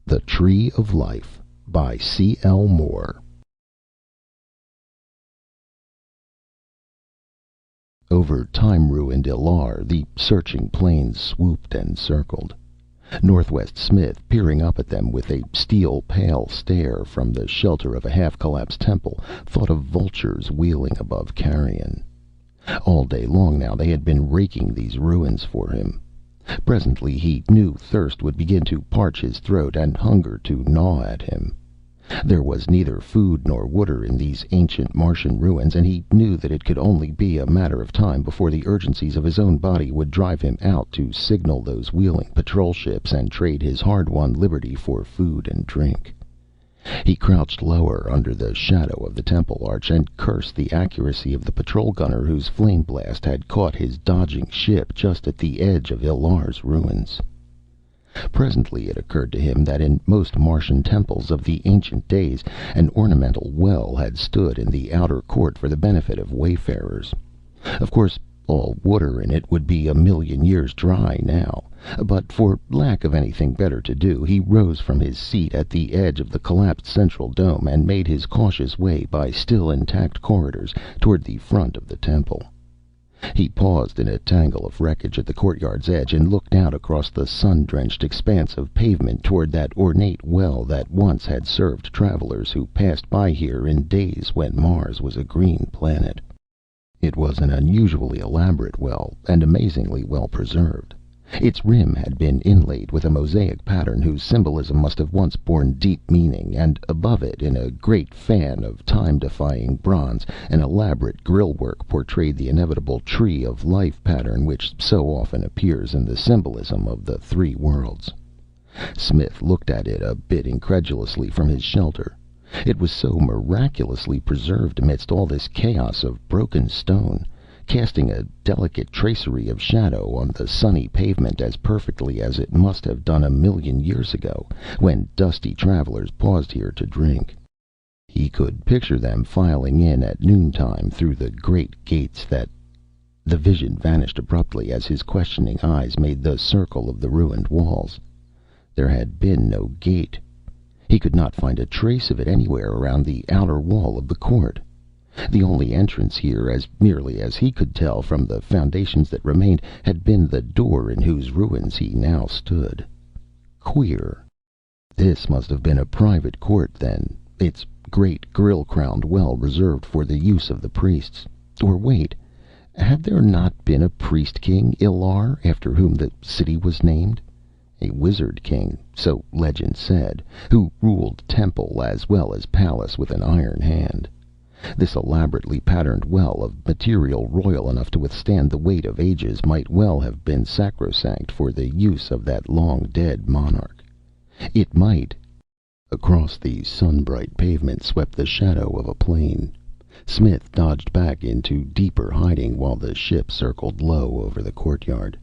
The Tree of Life by C.L. Moore. Over time-ruined Illar, the searching planes swooped and circled. Northwest Smith, peering up at them with a steel pale stare from the shelter of a half-collapsed temple, thought of vultures wheeling above carrion. All day long now they had been raking these ruins for him. Presently he knew thirst would begin to parch his throat and hunger to gnaw at him. There was neither food nor water in these ancient Martian ruins, and he knew that it could only be a matter of time before the urgencies of his own body would drive him out to signal those wheeling patrol ships and trade his hard-won liberty for food and drink. He crouched lower under the shadow of the temple arch and cursed the accuracy of the patrol gunner whose flame blast had caught his dodging ship just at the edge of Illar's ruins. Presently it occurred to him that in most Martian temples of the ancient days an ornamental well had stood in the outer court for the benefit of wayfarers. Of course, all water in it would be a million years dry now, but for lack of anything better to do, he rose from his seat at the edge of the collapsed central dome and made his cautious way by still intact corridors toward the front of the temple. He paused in a tangle of wreckage at the courtyard's edge and looked out across the sun-drenched expanse of pavement toward that ornate well that once had served travelers who passed by here in days when Mars was a green planet. It was an unusually elaborate well, and amazingly well preserved. Its rim had been inlaid with a mosaic pattern whose symbolism must have once borne deep meaning, and above it, in a great fan of time-defying bronze, an elaborate grille-work portrayed the inevitable tree of life pattern which so often appears in the symbolism of the three worlds. Smith looked at it a bit incredulously from his shelter. It was so miraculously preserved amidst all this chaos of broken stone, casting a delicate tracery of shadow on the sunny pavement as perfectly as it must have done a million years ago, when dusty travelers paused here to drink. He could picture them filing in at noontime through the great gates that... The vision vanished abruptly as his questioning eyes made the circle of the ruined walls. There had been no gate. He could not find a trace of it anywhere around the outer wall of the court. The only entrance here, as nearly as he could tell from the foundations that remained, had been the door in whose ruins he now stood. Queer. This must have been a private court, then, its great grille-crowned well reserved for the use of the priests. Or wait, had there not been a priest-king Illar, after whom the city was named? A wizard king, so legend said, who ruled temple as well as palace with an iron hand. This elaborately patterned well, of material royal enough to withstand the weight of ages, might well have been sacrosanct for the use of that long-dead monarch. It might... Across the sun-bright pavement swept the shadow of a plane. Smith dodged back into deeper hiding while the ship circled low over the courtyard.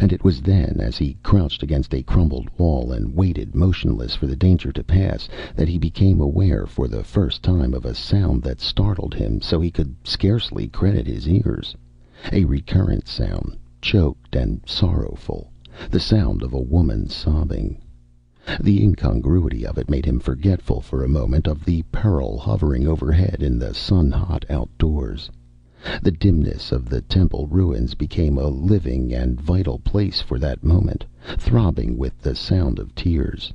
And it was then, as he crouched against a crumbled wall and waited motionless for the danger to pass, that he became aware for the first time of a sound that startled him so he could scarcely credit his ears. A recurrent sound, choked and sorrowful, the sound of a woman sobbing. The incongruity of it made him forgetful for a moment of the peril hovering overhead in the sun-hot outdoors. The dimness of the temple ruins became a living and vital place for that moment, throbbing with the sound of tears.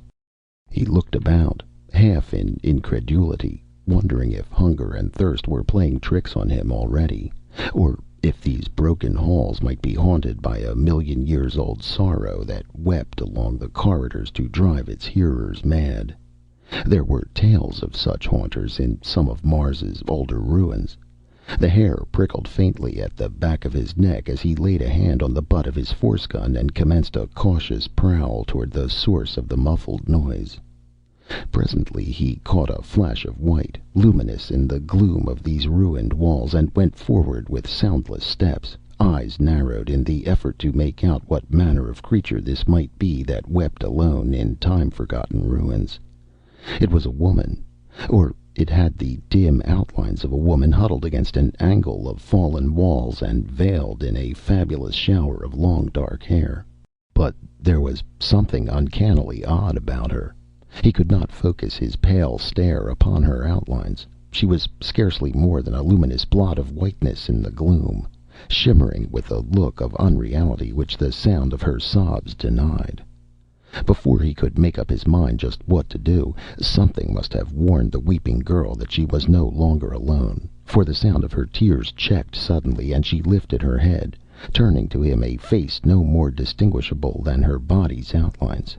He looked about, half in incredulity, wondering if hunger and thirst were playing tricks on him already, or if these broken halls might be haunted by a million-years-old sorrow that wept along the corridors to drive its hearers mad. There were tales of such haunters in some of Mars's older ruins. The hair prickled faintly at the back of his neck as he laid a hand on the butt of his force gun and commenced a cautious prowl toward the source of the muffled noise. Presently he caught a flash of white, luminous in the gloom of these ruined walls, and went forward with soundless steps, eyes narrowed in the effort to make out what manner of creature this might be that wept alone in time-forgotten ruins. It was a woman, or it had the dim outlines of a woman huddled against an angle of fallen walls and veiled in a fabulous shower of long dark hair. But there was something uncannily odd about her. He could not focus his pale stare upon her outlines. She was scarcely more than a luminous blot of whiteness in the gloom, shimmering with a look of unreality which the sound of her sobs denied. Before he could make up his mind just what to do, something must have warned the weeping girl that she was no longer alone, for the sound of her tears checked suddenly, and she lifted her head, turning to him a face no more distinguishable than her body's outlines.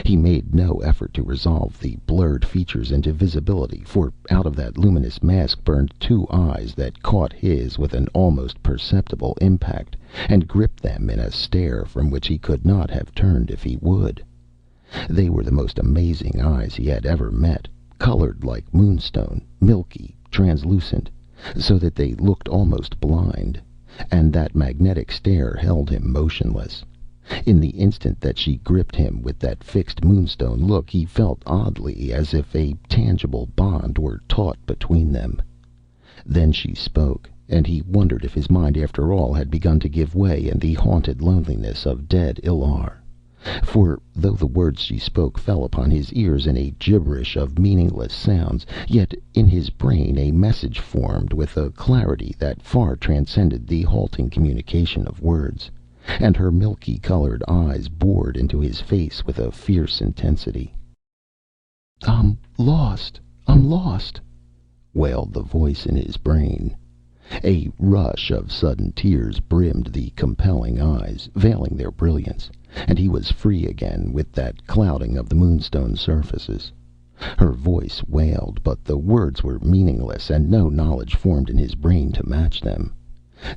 He made no effort to resolve the blurred features into visibility, for out of that luminous mask burned two eyes that caught his with an almost perceptible impact, and gripped them in a stare from which he could not have turned if he would. They were the most amazing eyes he had ever met, colored like moonstone, milky, translucent, so that they looked almost blind, and that magnetic stare held him motionless. In the instant that she gripped him with that fixed moonstone look, he felt oddly as if a tangible bond were taut between them. Then she spoke, and he wondered if his mind after all had begun to give way in the haunted loneliness of dead Illar. For though the words she spoke fell upon his ears in a gibberish of meaningless sounds, yet in his brain a message formed with a clarity that far transcended the halting communication of words, and her milky colored eyes bored into his face with a fierce intensity. I'm lost," wailed the voice in his brain. A rush of sudden tears brimmed the compelling eyes, veiling their brilliance, and he was free again with that clouding of the moonstone surfaces. Her voice wailed, but the words were meaningless, and no knowledge formed in his brain to match them.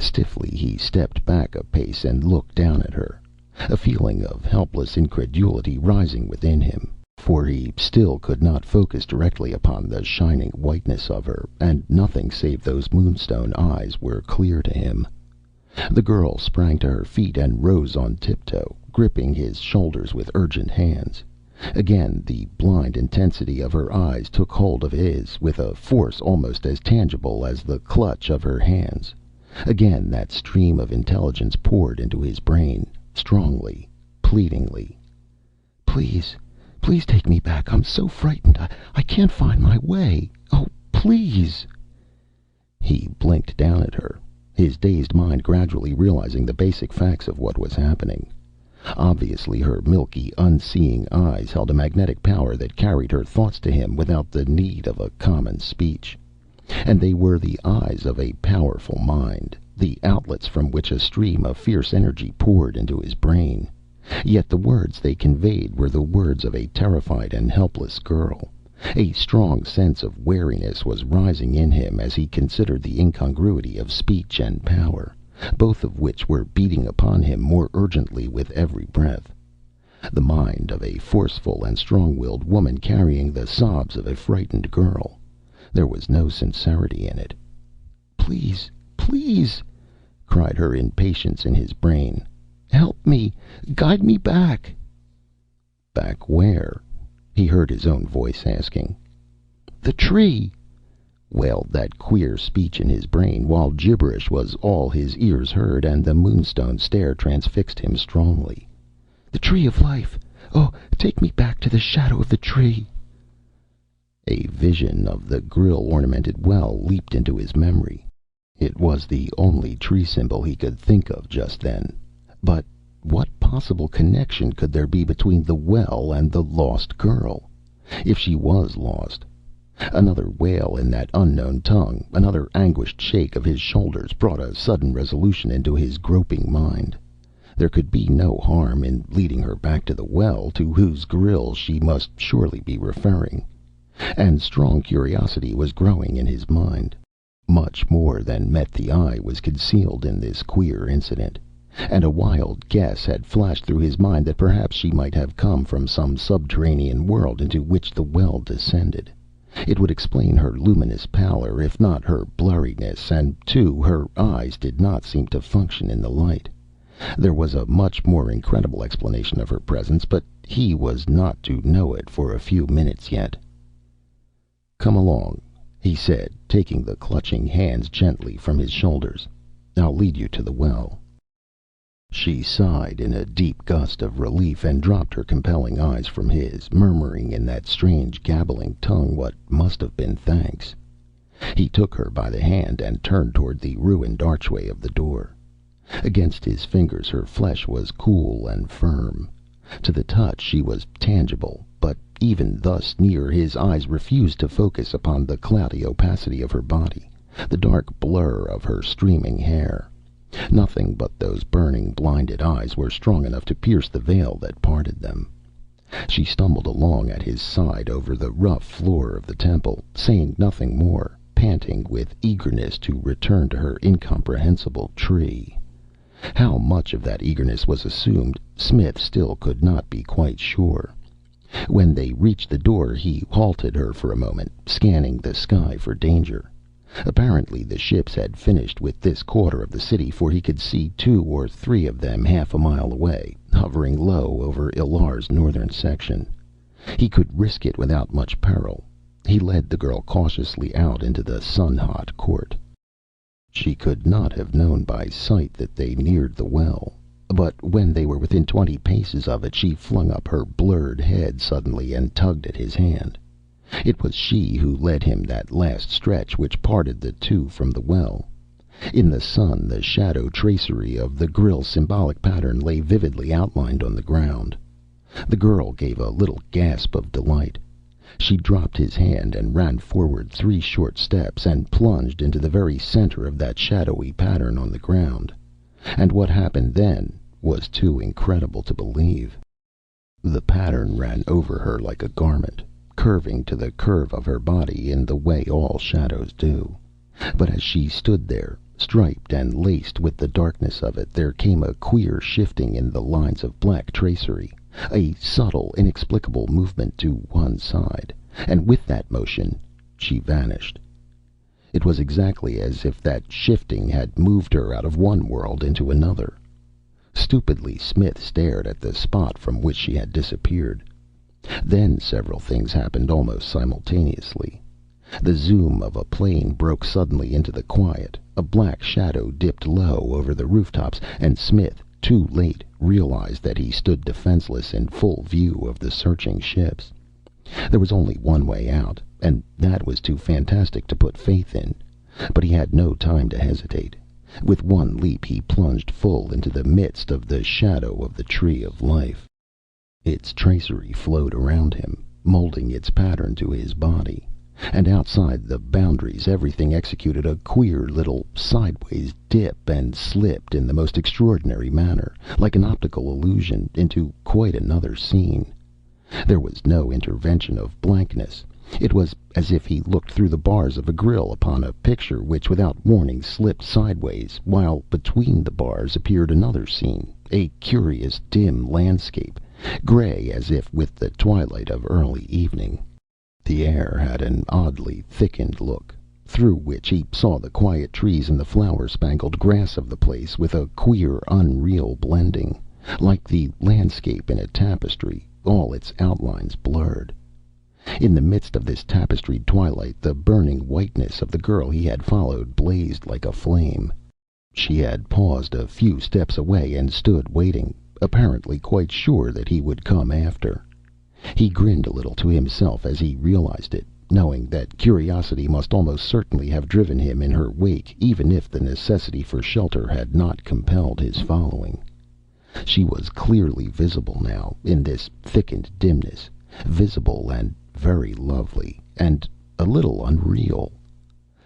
Stiffly he stepped back a pace and looked down at her, a feeling of helpless incredulity rising within him, for he still could not focus directly upon the shining whiteness of her, and nothing save those moonstone eyes were clear to him. The girl sprang to her feet and rose on tiptoe, gripping his shoulders with urgent hands. Again the blind intensity of her eyes took hold of his with a force almost as tangible as the clutch of her hands. Again that stream of intelligence poured into his brain, strongly, pleadingly. Please take me back. I'm so frightened. I can't find my way. Oh, please." He blinked down at her, his dazed mind gradually realizing the basic facts of what was happening. Obviously her milky, unseeing eyes held a magnetic power that carried her thoughts to him without the need of a common speech. And they were the eyes of a powerful mind, the outlets from which a stream of fierce energy poured into his brain. Yet the words they conveyed were the words of a terrified and helpless girl. A strong sense of wariness was rising in him as he considered the incongruity of speech and power, both of which were beating upon him more urgently with every breath. The mind of a forceful and strong-willed woman carrying the sobs of a frightened girl. There was no sincerity in it. Please, cried her impatience in his brain. "Help me! Guide me back!" Back where? He heard his own voice asking. "The tree!" wailed that queer speech in his brain, while gibberish was all his ears heard, and the moonstone stare transfixed him strongly. "The tree of life! Oh, take me back to the shadow of the tree!" A vision of the grill-ornamented well leaped into his memory. It was the only tree symbol he could think of just then. But what possible connection could there be between the well and the lost girl? If she was lost. Another wail in that unknown tongue, another anguished shake of his shoulders, brought a sudden resolution into his groping mind. There could be no harm in leading her back to the well, to whose grill she must surely be referring. And strong curiosity was growing in his mind. Much more than met the eye was concealed in this queer incident, and a wild guess had flashed through his mind that perhaps she might have come from some subterranean world into which the well descended. It would explain her luminous pallor, if not her blurriness, and, too, her eyes did not seem to function in the light. There was a much more incredible explanation of her presence, but he was not to know it for a few minutes yet. "Come along," he said, taking the clutching hands gently from his shoulders. "I'll lead you to the well." She sighed in a deep gust of relief and dropped her compelling eyes from his, murmuring in that strange, gabbling tongue what must have been thanks. He took her by the hand and turned toward the ruined archway of the door. Against his fingers her flesh was cool and firm. To the touch she was tangible, but even thus near, his eyes refused to focus upon the cloudy opacity of her body, the dark blur of her streaming hair. Nothing but those burning, blinded eyes were strong enough to pierce the veil that parted them. She stumbled along at his side over the rough floor of the temple, saying nothing more, panting with eagerness to return to her incomprehensible tree. How much of that eagerness was assumed, Smith still could not be quite sure. When they reached the door, he halted her for a moment, scanning the sky for danger. Apparently the ships had finished with this quarter of the city, for he could see 2 or 3 of them half a mile away, hovering low over Illar's northern section. He could risk it without much peril. He led the girl cautiously out into the sun-hot court. She could not have known by sight that they neared the well, but when they were within 20 paces of it, she flung up her blurred head suddenly and tugged at his hand. It was she who led him that last stretch which parted the two from the well. In the sun, the shadow tracery of the grille's symbolic pattern lay vividly outlined on the ground. The girl gave a little gasp of delight. She dropped his hand and ran forward 3 short steps and plunged into the very center of that shadowy pattern on the ground. And what happened then was too incredible to believe. The pattern ran over her like a garment, curving to the curve of her body in the way all shadows do. But as she stood there, striped and laced with the darkness of it, there came a queer shifting in the lines of black tracery, a subtle, inexplicable movement to one side, and with that motion she vanished. It was exactly as if that shifting had moved her out of one world into another. Stupidly, Smith stared at the spot from which she had disappeared. Then several things happened almost simultaneously. The zoom of a plane broke suddenly into the quiet. A black shadow dipped low over the rooftops, and Smith, too late, realized that he stood defenseless in full view of the searching ships. There was only one way out, and that was too fantastic to put faith in. But he had no time to hesitate. With one leap he plunged full into the midst of the shadow of the Tree of Life. Its tracery flowed around him, molding its pattern to his body. And outside the boundaries everything executed a queer little sideways dip and slipped in the most extraordinary manner, like an optical illusion, into quite another scene. There was no intervention of blankness. It was as if he looked through the bars of a grill upon a picture which without warning slipped sideways, while between the bars appeared another scene, a curious dim landscape, gray as if with the twilight of early evening. The air had an oddly thickened look, through which he saw the quiet trees and the flower-spangled grass of the place with a queer, unreal blending, like the landscape in a tapestry, all its outlines blurred. In the midst of this tapestried twilight, the burning whiteness of the girl he had followed blazed like a flame. She had paused a few steps away and stood waiting, apparently quite sure that he would come after. He grinned a little to himself as he realized it, knowing that curiosity must almost certainly have driven him in her wake, even if the necessity for shelter had not compelled his following. She was clearly visible now, in this thickened dimness, visible and very lovely, and a little unreal.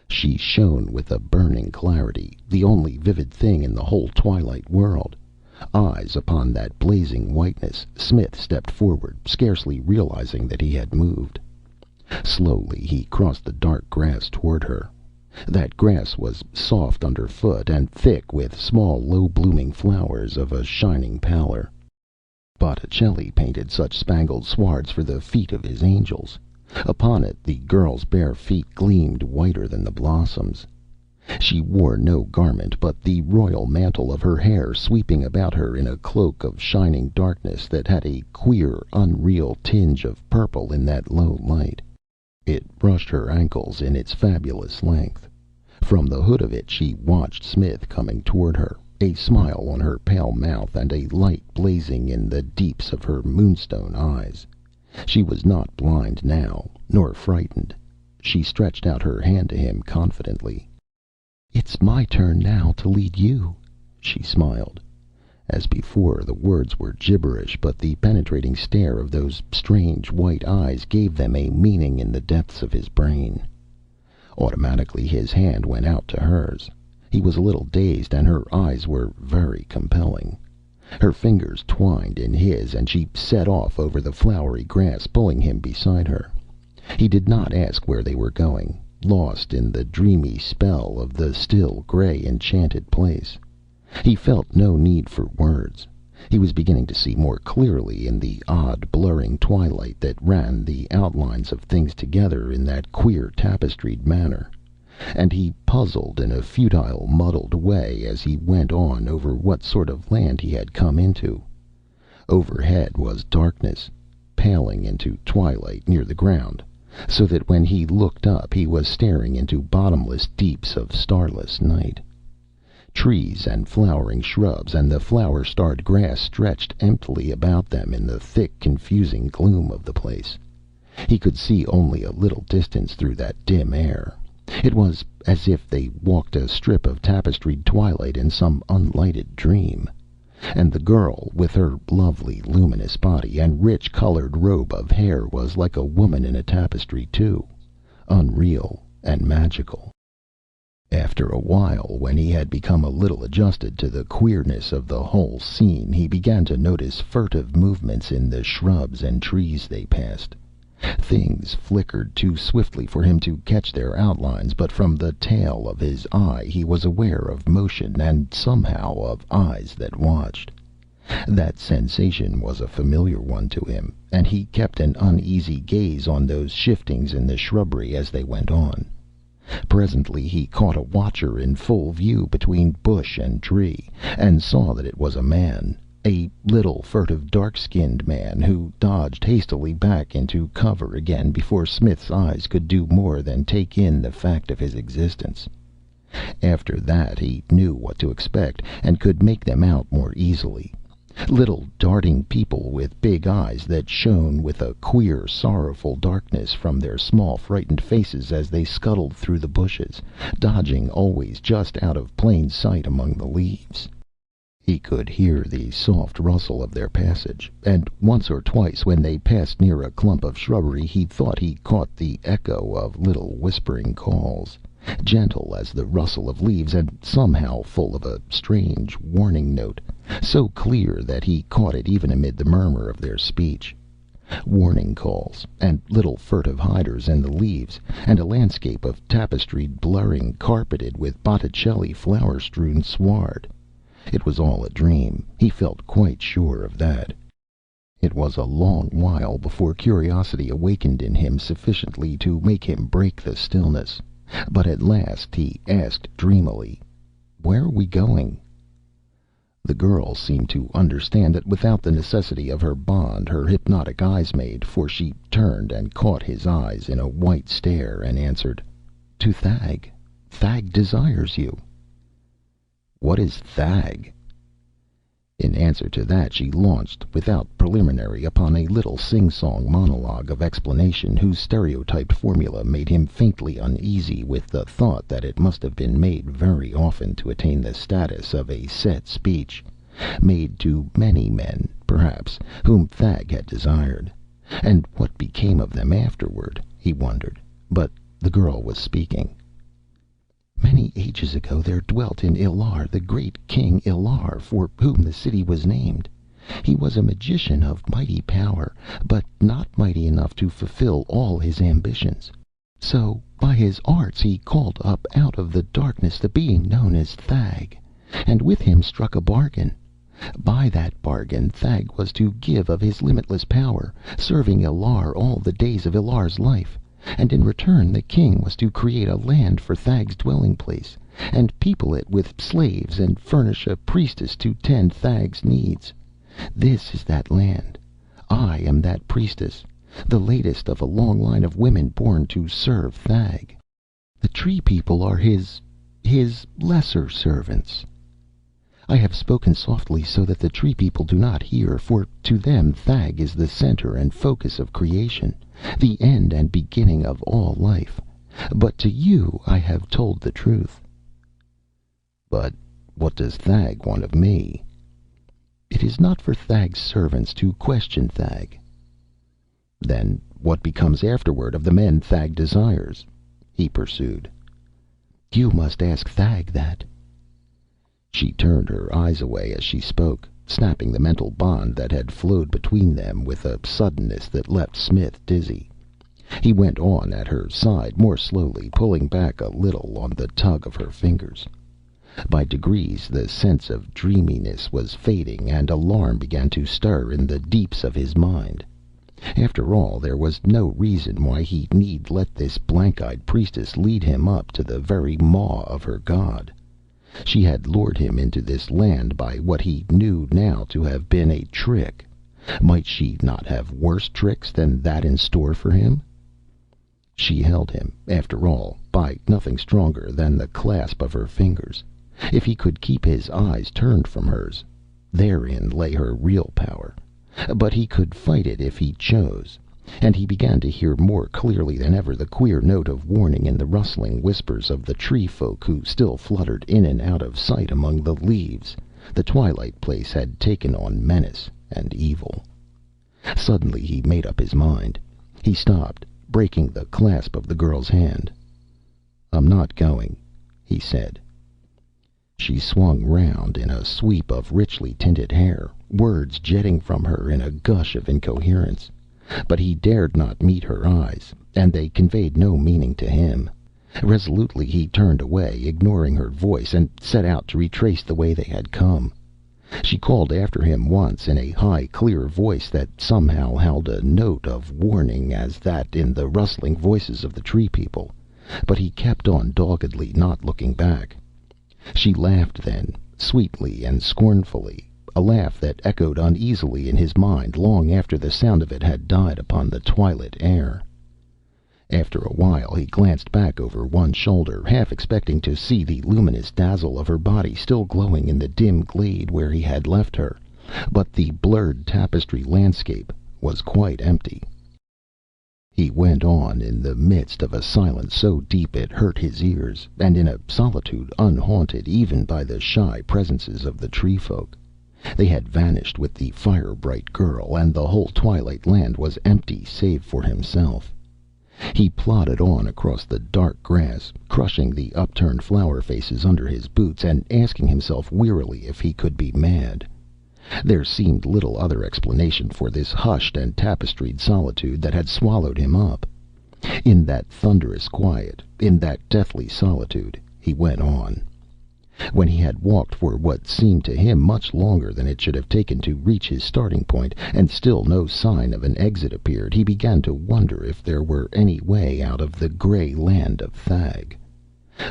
She shone with a burning clarity, the only vivid thing in the whole twilight world. Eyes upon that blazing whiteness, Smith stepped forward, scarcely realizing that he had moved. Slowly he crossed the dark grass toward her. That grass was soft underfoot and thick with small, low-blooming flowers of a shining pallor. Botticelli painted such spangled swards for the feet of his angels. Upon it the girl's bare feet gleamed whiter than the blossoms. She wore no garment but the royal mantle of her hair, sweeping about her in a cloak of shining darkness that had a queer, unreal tinge of purple in that low light. It brushed her ankles in its fabulous length. From the hood of it she watched Smith coming toward her, a smile on her pale mouth and a light blazing in the deeps of her moonstone eyes. She was not blind now, nor frightened. She stretched out her hand to him confidently. "It's my turn now to lead you," she smiled. As before, the words were gibberish, but the penetrating stare of those strange white eyes gave them a meaning in the depths of his brain. Automatically his hand went out to hers. He was a little dazed, and her eyes were very compelling. Her fingers twined in his, and she set off over the flowery grass, pulling him beside her. He did not ask where they were going, lost in the dreamy spell of the still, gray, enchanted place. He felt no need for words. He was beginning to see more clearly in the odd, blurring twilight that ran the outlines of things together in that queer tapestried manner. And he puzzled in a futile, muddled way as he went on over what sort of land he had come into. Overhead was darkness, paling into twilight near the ground, so that when he looked up he was staring into bottomless deeps of starless night. Trees and flowering shrubs and the flower-starred grass stretched emptily about them in the thick, confusing gloom of the place. He could see only a little distance through that dim air. It was as if they walked a strip of tapestried twilight in some unlighted dream. And the girl, with her lovely, luminous body and rich colored robe of hair, was like a woman in a tapestry, too, unreal and magical. After a while, when he had become a little adjusted to the queerness of the whole scene, he began to notice furtive movements in the shrubs and trees they passed. Things flickered too swiftly for him to catch their outlines, but from the tail of his eye he was aware of motion, and somehow of eyes that watched. That sensation was a familiar one to him, and he kept an uneasy gaze on those shiftings in the shrubbery as they went on. Presently he caught a watcher in full view between bush and tree, and saw that it was a man, a little, furtive, dark-skinned man, who dodged hastily back into cover again before Smith's eyes could do more than take in the fact of his existence. After that he knew what to expect, and could make them out more easily. Little darting people with big eyes that shone with a queer, sorrowful darkness from their small, frightened faces as they scuttled through the bushes, dodging always just out of plain sight among the leaves. He could hear the soft rustle of their passage, and once or twice when they passed near a clump of shrubbery he thought he caught the echo of little whispering calls, gentle as the rustle of leaves, and somehow full of a strange warning note, so clear that he caught it even amid the murmur of their speech. Warning calls, and little furtive hiders in the leaves, and a landscape of tapestried blurring, carpeted with Botticelli flower-strewn sward. It was all a dream, he felt quite sure of that. It was a long while before curiosity awakened in him sufficiently to make him break the stillness, but at last he asked dreamily, "Where are we going?" The girl seemed to understand that without the necessity of her bond her hypnotic eyes made, for she turned and caught his eyes in a white stare, and answered, "To Thag. Thag desires you." "What is Thag?" In answer to that she launched, without preliminary, upon a little sing-song monologue of explanation, whose stereotyped formula made him faintly uneasy with the thought that it must have been made very often to attain the status of a set speech, made to many men, perhaps, whom Thag had desired. And what became of them afterward, he wondered. But the girl was speaking. "Many ages ago there dwelt in Illar the great King Illar, for whom the city was named. He was a magician of mighty power, but not mighty enough to fulfill all his ambitions. So by his arts he called up out of the darkness the being known as Thag, and with him struck a bargain. By that bargain Thag was to give of his limitless power, serving Illar all the days of Illar's life. And in return the king was to create a land for Thag's dwelling place, and people it with slaves, and furnish a priestess to tend Thag's needs. This is that land. I am that priestess, the latest of a long line of women born to serve Thag. The tree people are his lesser servants. I have spoken softly so that the tree people do not hear, for to them Thag is the center and focus of creation, the end and beginning of all life. But to you I have told the truth." "But what does Thag want of me?" "It is not for Thag's servants to question Thag." "Then what becomes afterward of the men Thag desires?" he pursued. "You must ask Thag that." She turned her eyes away as she spoke, snapping the mental bond that had flowed between them with a suddenness that left Smith dizzy. He went on at her side more slowly, pulling back a little on the tug of her fingers. By degrees the sense of dreaminess was fading, and alarm began to stir in the deeps of his mind. After all, there was no reason why he need let this blank-eyed priestess lead him up to the very maw of her god. She had lured him into this land by what he knew now to have been a trick. Might she not have worse tricks than that in store for him? She held him, after all, by nothing stronger than the clasp of her fingers. If he could keep his eyes turned from hers, therein lay her real power. But he could fight it if he chose. And he began to hear more clearly than ever the queer note of warning in the rustling whispers of the tree folk who still fluttered in and out of sight among the leaves. The twilight place had taken on menace and evil. Suddenly he made up his mind. He stopped, breaking the clasp of the girl's hand. "I'm not going," he said. She swung round in a sweep of richly tinted hair, words jetting from her in a gush of incoherence. But he dared not meet her eyes, and they conveyed no meaning to him. Resolutely he turned away, ignoring her voice, and set out to retrace the way they had come. She called after him once in a high, clear voice that somehow held a note of warning as that in the rustling voices of the tree people, but he kept on doggedly, not looking back. She laughed then, sweetly and scornfully, a laugh that echoed uneasily in his mind long after the sound of it had died upon the twilit air. After a while he glanced back over one shoulder, half expecting to see the luminous dazzle of her body still glowing in the dim glade where he had left her, but the blurred tapestry landscape was quite empty. He went on in the midst of a silence so deep it hurt his ears, and in a solitude unhaunted even by the shy presences of the tree folk. They had vanished with the fire-bright girl, and the whole twilight land was empty save for himself. He plodded on across the dark grass, crushing the upturned flower faces under his boots, and asking himself wearily if he could be mad. There seemed little other explanation for this hushed and tapestried solitude that had swallowed him up. In that thunderous quiet, in that deathly solitude, he went on. When he had walked for what seemed to him much longer than it should have taken to reach his starting point, and still no sign of an exit appeared, he began to wonder if there were any way out of the gray land of Thag.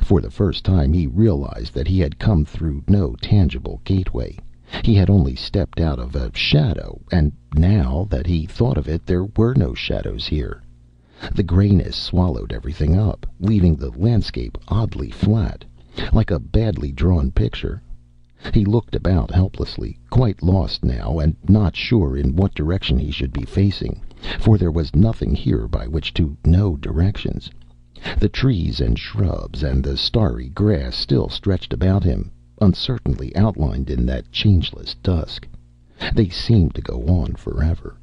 For the first time he realized that he had come through no tangible gateway. He had only stepped out of a shadow, and now that he thought of it, there were no shadows here. The grayness swallowed everything up, leaving the landscape oddly flat, like a badly drawn picture. He looked about helplessly, quite lost now, and not sure in what direction he should be facing, for there was nothing here by which to know directions. The trees and shrubs and the starry grass still stretched about him, uncertainly outlined in that changeless dusk. They seemed to go on forever.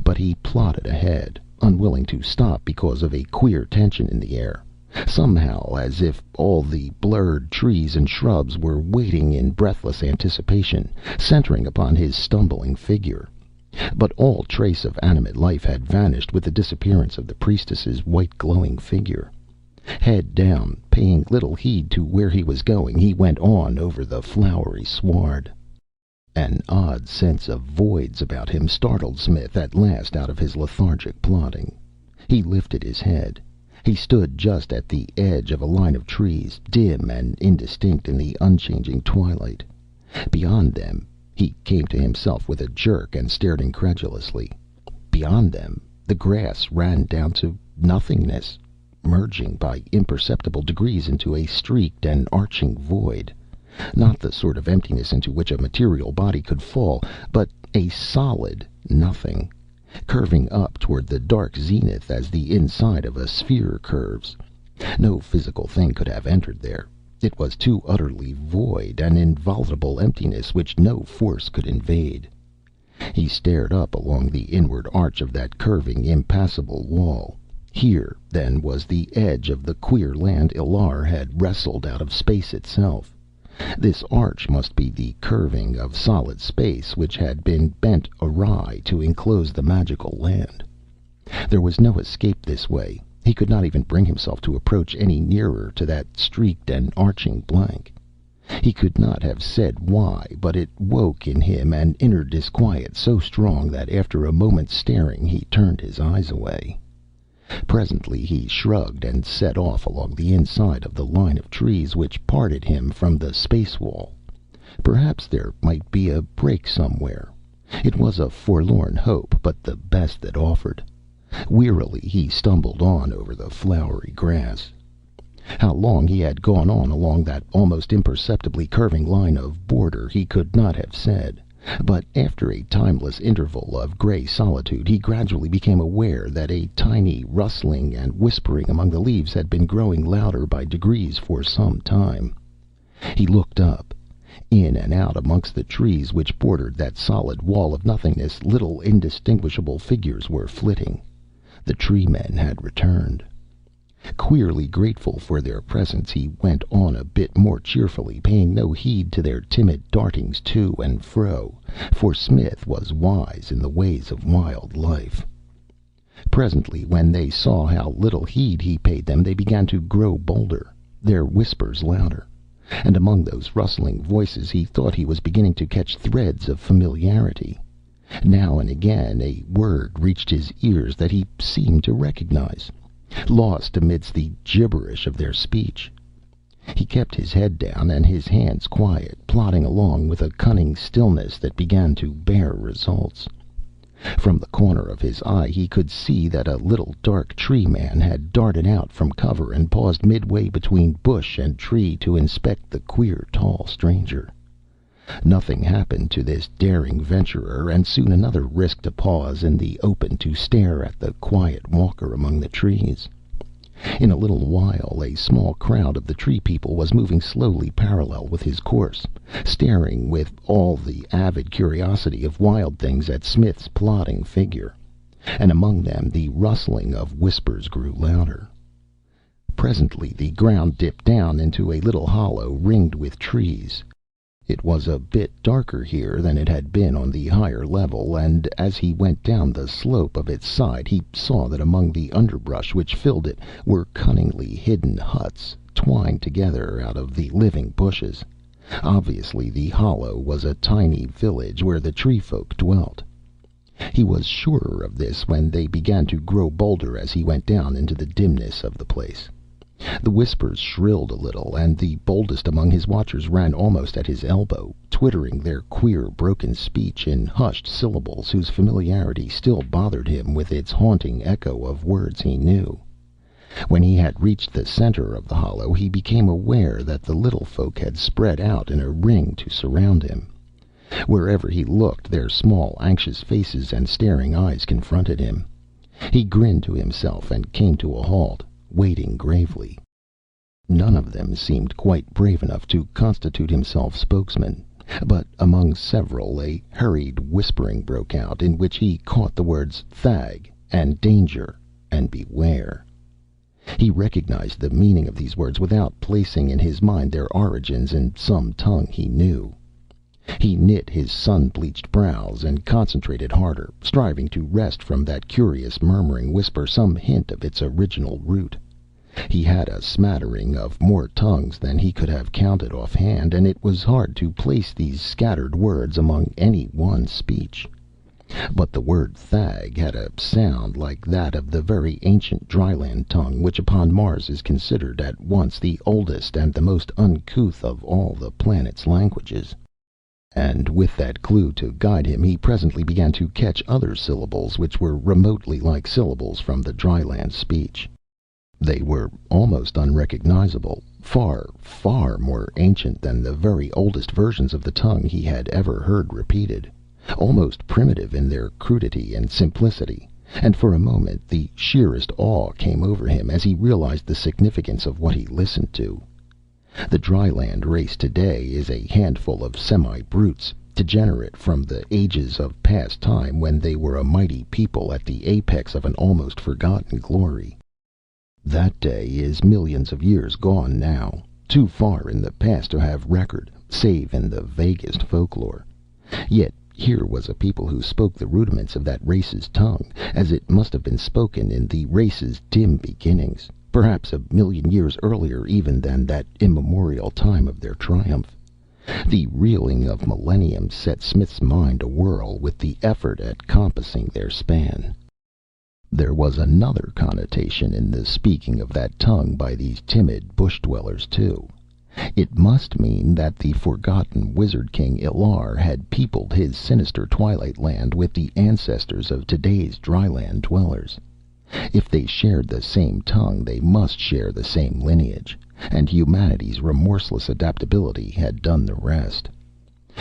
But he plodded ahead, unwilling to stop because of a queer tension in the air, somehow as if all the blurred trees and shrubs were waiting in breathless anticipation, centering upon his stumbling figure. But all trace of animate life had vanished with the disappearance of the priestess's white glowing figure. Head down, paying little heed to where he was going, he went on over the flowery sward. An odd sense of voids about him startled Smith at last out of his lethargic plodding. He lifted his head. He stood just at the edge of a line of trees, dim and indistinct in the unchanging twilight. Beyond them, he came to himself with a jerk and stared incredulously. Beyond them, the grass ran down to nothingness, merging by imperceptible degrees into a streaked and arching void. Not the sort of emptiness into which a material body could fall, but a solid nothing, curving up toward the dark zenith as the inside of a sphere curves. No physical thing could have entered there. It was too utterly void, an inviolable emptiness which no force could invade. He stared up along the inward arch of that curving, impassable wall. Here, then, was the edge of the queer land Illar had wrestled out of space itself. This arch must be the curving of solid space which had been bent awry to enclose the magical land. There was no escape this way. He could not even bring himself to approach any nearer to that streaked and arching blank. He could not have said why, but it woke in him an inner disquiet so strong that after a moment's staring he turned his eyes away. Presently he shrugged and set off along the inside of the line of trees which parted him from the space wall. Perhaps there might be a break somewhere. It was a forlorn hope, but the best that offered. Wearily he stumbled on over the flowery grass. How long he had gone on along that almost imperceptibly curving line of border he could not have said, but after a timeless interval of gray solitude he gradually became aware that a tiny rustling and whispering among the leaves had been growing louder by degrees for some time. He looked up. In and out amongst the trees which bordered that solid wall of nothingness little indistinguishable figures were flitting. The tree men had returned. Queerly grateful for their presence, he went on a bit more cheerfully, paying no heed to their timid dartings to and fro, for Smith was wise in the ways of wild life. Presently, when they saw how little heed he paid them, they began to grow bolder, their whispers louder, and among those rustling voices he thought he was beginning to catch threads of familiarity. Now and again a word reached his ears that he seemed to recognize, lost amidst the gibberish of their speech. He kept his head down and his hands quiet, plodding along with a cunning stillness that began to bear results. From the corner of his eye he could see that a little dark tree man had darted out from cover and paused midway between bush and tree to inspect the queer tall stranger. Nothing happened to this daring venturer, and soon another risked a pause in the open to stare at the quiet walker among the trees. In a little while a small crowd of the tree people was moving slowly parallel with his course, staring with all the avid curiosity of wild things at Smith's plodding figure, and among them the rustling of whispers grew louder. Presently the ground dipped down into a little hollow ringed with trees. It was a bit darker here than it had been on the higher level, and as he went down the slope of its side he saw that among the underbrush which filled it were cunningly hidden huts, twined together out of the living bushes. Obviously the hollow was a tiny village where the tree folk dwelt. He was surer of this when they began to grow bolder as he went down into the dimness of the place. The whispers shrilled a little, and the boldest among his watchers ran almost at his elbow, twittering their queer broken speech in hushed syllables whose familiarity still bothered him with its haunting echo of words he knew. When he had reached the center of the hollow he became aware that the little folk had spread out in a ring to surround him. Wherever he looked their small anxious faces and staring eyes confronted him. He grinned to himself and came to a halt, waiting gravely. None of them seemed quite brave enough to constitute himself spokesman, but among several a hurried whispering broke out, in which he caught the words "Thag" and "danger" and "beware." He recognized the meaning of these words without placing in his mind their origins in some tongue he knew. He knit his sun-bleached brows and concentrated harder, striving to wrest from that curious murmuring whisper some hint of its original root. He had a smattering of more tongues than he could have counted offhand, and it was hard to place these scattered words among any one speech. But the word "Thag" had a sound like that of the very ancient dryland tongue, which upon Mars is considered at once the oldest and the most uncouth of all the planet's languages. And with that clue to guide him, he presently began to catch other syllables which were remotely like syllables from the dryland speech. They were almost unrecognizable, far, far more ancient than the very oldest versions of the tongue he had ever heard repeated, almost primitive in their crudity and simplicity, and for a moment the sheerest awe came over him as he realized the significance of what he listened to. The dryland race today is a handful of semi-brutes, degenerate from the ages of past time when they were a mighty people at the apex of an almost forgotten glory. That day is millions of years gone now, too far in the past to have record, save in the vaguest folklore. Yet here was a people who spoke the rudiments of that race's tongue, as it must have been spoken in the race's dim beginnings, perhaps a million years earlier even than that immemorial time of their triumph. The reeling of millenniums set Smith's mind awhirl with the effort at compassing their span. There was another connotation in the speaking of that tongue by these timid bush dwellers, too. It must mean that the forgotten wizard king Illar had peopled his sinister twilight land with the ancestors of today's dryland dwellers. If they shared the same tongue, they must share the same lineage, and humanity's remorseless adaptability had done the rest.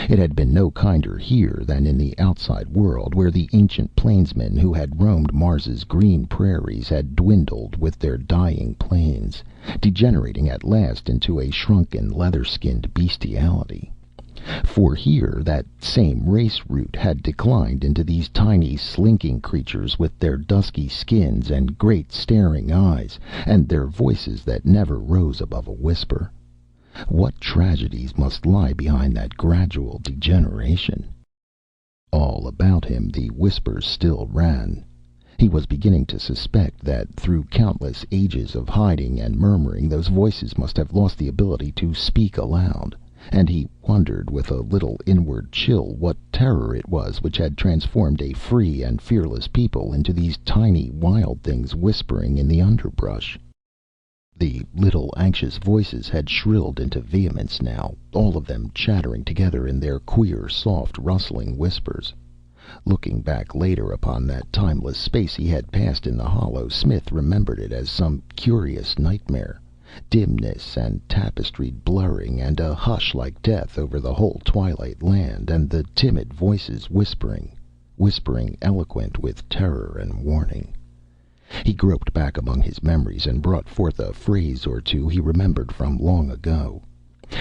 It had been no kinder here than in the outside world, where the ancient plainsmen who had roamed Mars's green prairies had dwindled with their dying plains, degenerating at last into a shrunken, leather-skinned bestiality. For here that same race root had declined into these tiny, slinking creatures with their dusky skins and great staring eyes, and their voices that never rose above a whisper. What tragedies must lie behind that gradual degeneration? All about him the whispers still ran. He was beginning to suspect that through countless ages of hiding and murmuring those voices must have lost the ability to speak aloud, and he wondered with a little inward chill what terror it was which had transformed a free and fearless people into these tiny wild things whispering in the underbrush. The little anxious voices had shrilled into vehemence now, all of them chattering together in their queer, soft, rustling whispers. Looking back later upon that timeless space he had passed in the hollow, Smith remembered it as some curious nightmare, dimness and tapestried blurring, and a hush like death over the whole twilight land, and the timid voices whispering, whispering eloquent with terror and warning. He groped back among his memories and brought forth a phrase or two he remembered from long ago,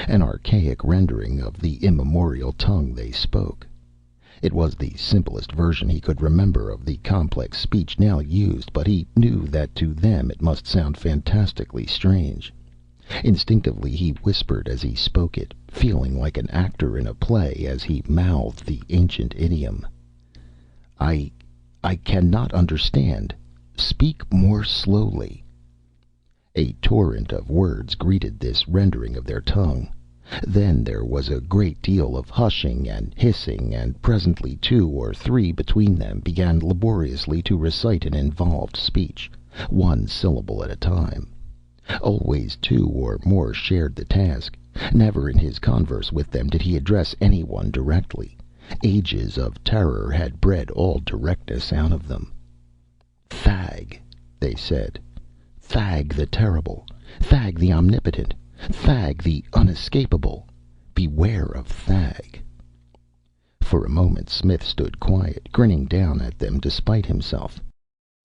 an archaic rendering of the immemorial tongue they spoke. It was the simplest version he could remember of the complex speech now used, but he knew that to them it must sound fantastically strange. Instinctively he whispered as he spoke it, feeling like an actor in a play as he mouthed the ancient idiom. I cannot understand. Speak more slowly." A torrent of words greeted this rendering of their tongue. Then there was a great deal of hushing and hissing, and presently two or three between them began laboriously to recite an involved speech, one syllable at a time. Always two or more shared the task. Never in his converse with them did he address anyone directly. Ages of terror had bred all directness out of them. "Thag," they said. "Thag the terrible. Thag the omnipotent. Thag the unescapable. Beware of Thag." For a moment Smith stood quiet, grinning down at them despite himself.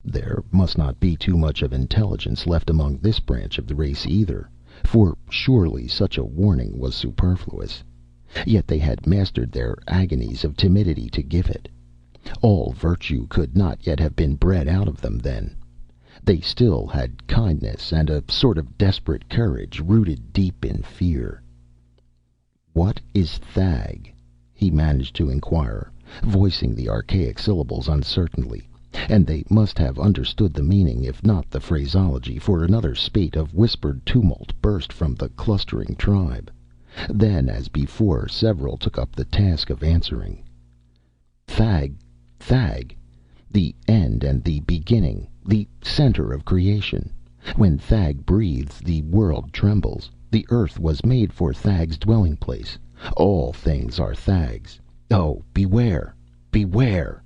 There must not be too much of intelligence left among this branch of the race either, for surely such a warning was superfluous. Yet they had mastered their agonies of timidity to give it. All virtue could not yet have been bred out of them then. They still had kindness and a sort of desperate courage rooted deep in fear. "What is Thag?" he managed to inquire, voicing the archaic syllables uncertainly, and they must have understood the meaning, if not the phraseology, for another spate of whispered tumult burst from the clustering tribe. Then, as before, several took up the task of answering. "Thag, Thag, the end and the beginning, the center of creation. When Thag breathes, the world trembles. The earth was made for Thag's dwelling place. All things are Thag's. Oh, beware! Beware!"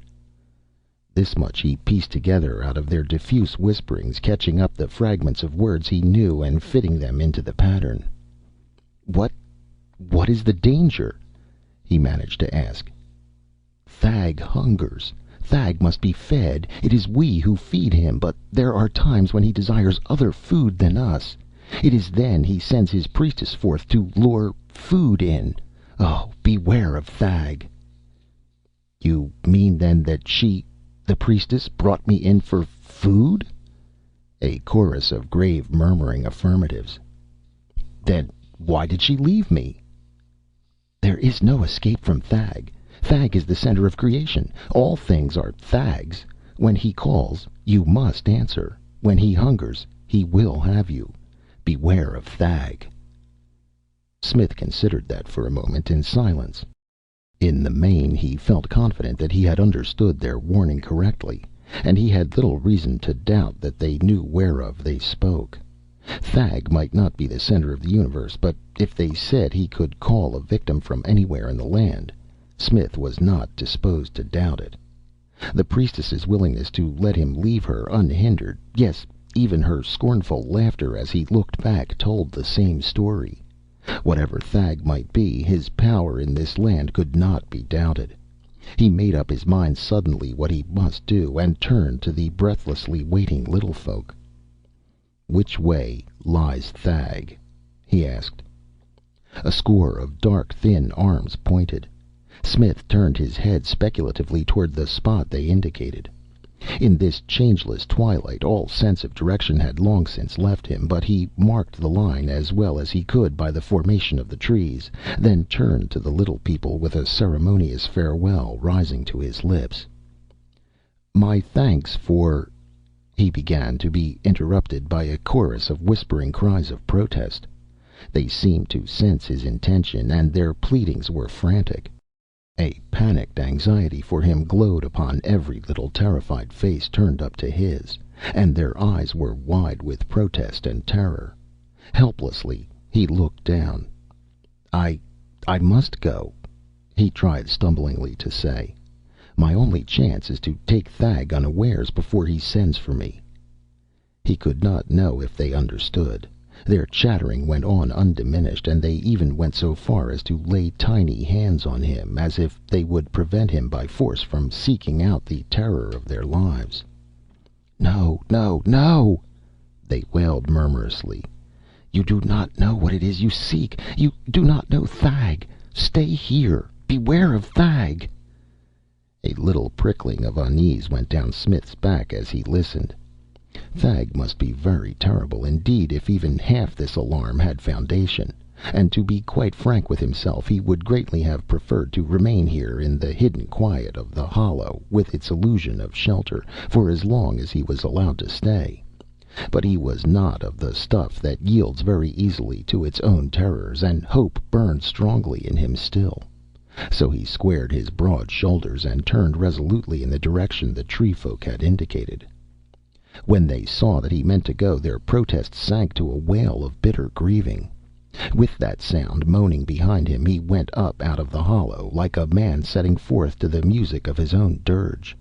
This much he pieced together out of their diffuse whisperings, catching up the fragments of words he knew and fitting them into the pattern. What is the danger?" he managed to ask. "Thag hungers. Thag must be fed. It is we who feed him, but there are times when he desires other food than us. It is then he sends his priestess forth to lure food in. Oh, beware of Thag." "You mean then that the priestess, brought me in for food?" A chorus of grave, murmuring affirmatives. "Then why did she leave me?" "There is no escape from Thag. Thag is the center of creation. All things are Thag's. When he calls, you must answer. When he hungers, he will have you. Beware of Thag." Smith considered that for a moment in silence. In the main, he felt confident that he had understood their warning correctly, and he had little reason to doubt that they knew whereof they spoke. Thag might not be the center of the universe, but if they said he could call a victim from anywhere in the land, Smith was not disposed to doubt it. The priestess's willingness to let him leave her unhindered, yes, even her scornful laughter as he looked back, told the same story. Whatever Thag might be, his power in this land could not be doubted. He made up his mind suddenly what he must do, and turned to the breathlessly waiting little folk. "Which way lies Thag?" he asked. A score of dark, thin arms pointed. Smith turned his head speculatively toward the spot they indicated. In this changeless twilight, all sense of direction had long since left him, but he marked the line as well as he could by the formation of the trees, then turned to the little people with a ceremonious farewell rising to his lips. "My thanks for—" he began, to be interrupted by a chorus of whispering cries of protest. They seemed to sense his intention, and their pleadings were frantic. A panicked anxiety for him glowed upon every little terrified face turned up to his, and their eyes were wide with protest and terror. Helplessly, he looked down. I must go," he tried stumblingly to say. "My only chance is to take Thag unawares before he sends for me." He could not know if they understood. Their chattering went on undiminished, and they even went so far as to lay tiny hands on him, as if they would prevent him by force from seeking out the terror of their lives. "No, no, no!" they wailed murmurously. "You do not know what it is you seek. You do not know Thag. Stay here. Beware of Thag." A little prickling of unease went down Smith's back as he listened. Thag must be very terrible indeed if even half this alarm had foundation, and to be quite frank with himself, he would greatly have preferred to remain here in the hidden quiet of the hollow, with its illusion of shelter, for as long as he was allowed to stay. But he was not of the stuff that yields very easily to its own terrors, and hope burned strongly in him still. So he squared his broad shoulders and turned resolutely in the direction the tree folk had indicated. When they saw that he meant to go, their protest sank to a wail of bitter grieving. With that sound moaning behind him, he went up out of the hollow, like a man setting forth to the music of his own dirge.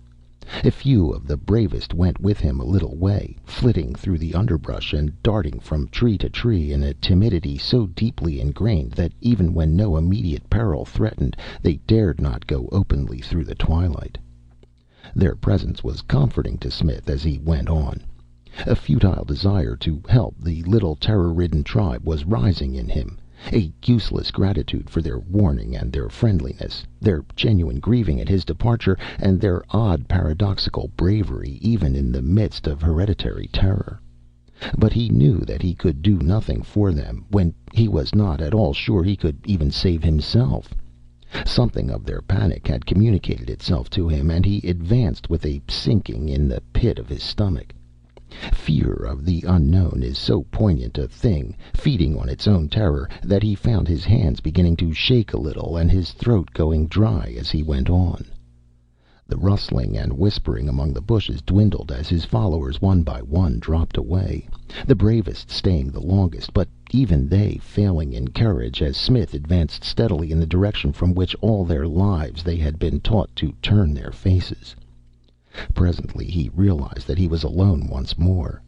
A few of the bravest went with him a little way, flitting through the underbrush and darting from tree to tree in a timidity so deeply ingrained that even when no immediate peril threatened, they dared not go openly through the twilight. Their presence was comforting to Smith as he went on. A futile desire to help the little terror-ridden tribe was rising in him, a useless gratitude for their warning and their friendliness, their genuine grieving at his departure, and their odd paradoxical bravery even in the midst of hereditary terror. But he knew that he could do nothing for them, when he was not at all sure he could even save himself. Something of their panic had communicated itself to him, and he advanced with a sinking in the pit of his stomach. Fear of the unknown is so poignant a thing, feeding on its own terror, that he found his hands beginning to shake a little, and his throat going dry as he went on. The rustling and whispering among the bushes dwindled as his followers one by one dropped away, the bravest staying the longest, but even they failing in courage as Smith advanced steadily in the direction from which all their lives they had been taught to turn their faces. Presently he realized that he was alone once more.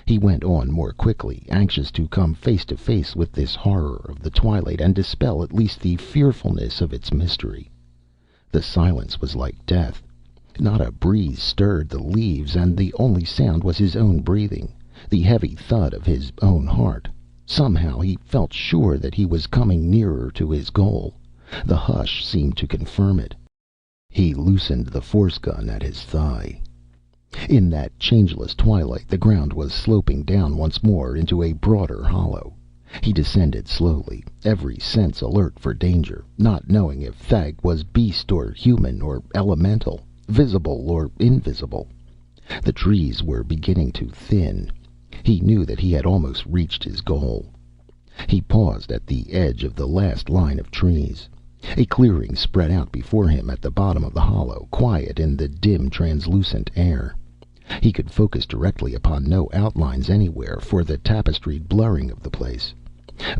He went on more quickly, anxious to come face to face with this horror of the twilight and dispel at least the fearfulness of its mystery. The silence was like death. Not a breeze stirred the leaves, and the only sound was his own breathing, the heavy thud of his own heart. Somehow he felt sure that he was coming nearer to his goal. The hush seemed to confirm it. He loosened the force gun at his thigh. In that changeless twilight the ground was sloping down once more into a broader hollow. He descended slowly, every sense alert for danger, not knowing if Thag was beast or human or elemental, visible or invisible. The trees were beginning to thin. He knew that he had almost reached his goal. He paused at the edge of the last line of trees. A clearing spread out before him at the bottom of the hollow, quiet in the dim, translucent air. He could focus directly upon no outlines anywhere for the tapestried blurring of the place.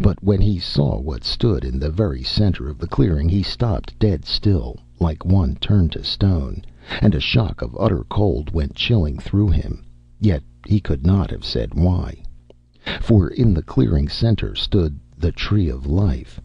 But when he saw what stood in the very center of the clearing, he stopped dead still, like one turned to stone, and a shock of utter cold went chilling through him. Yet he could not have said why. For in the clearing center stood the Tree of Life.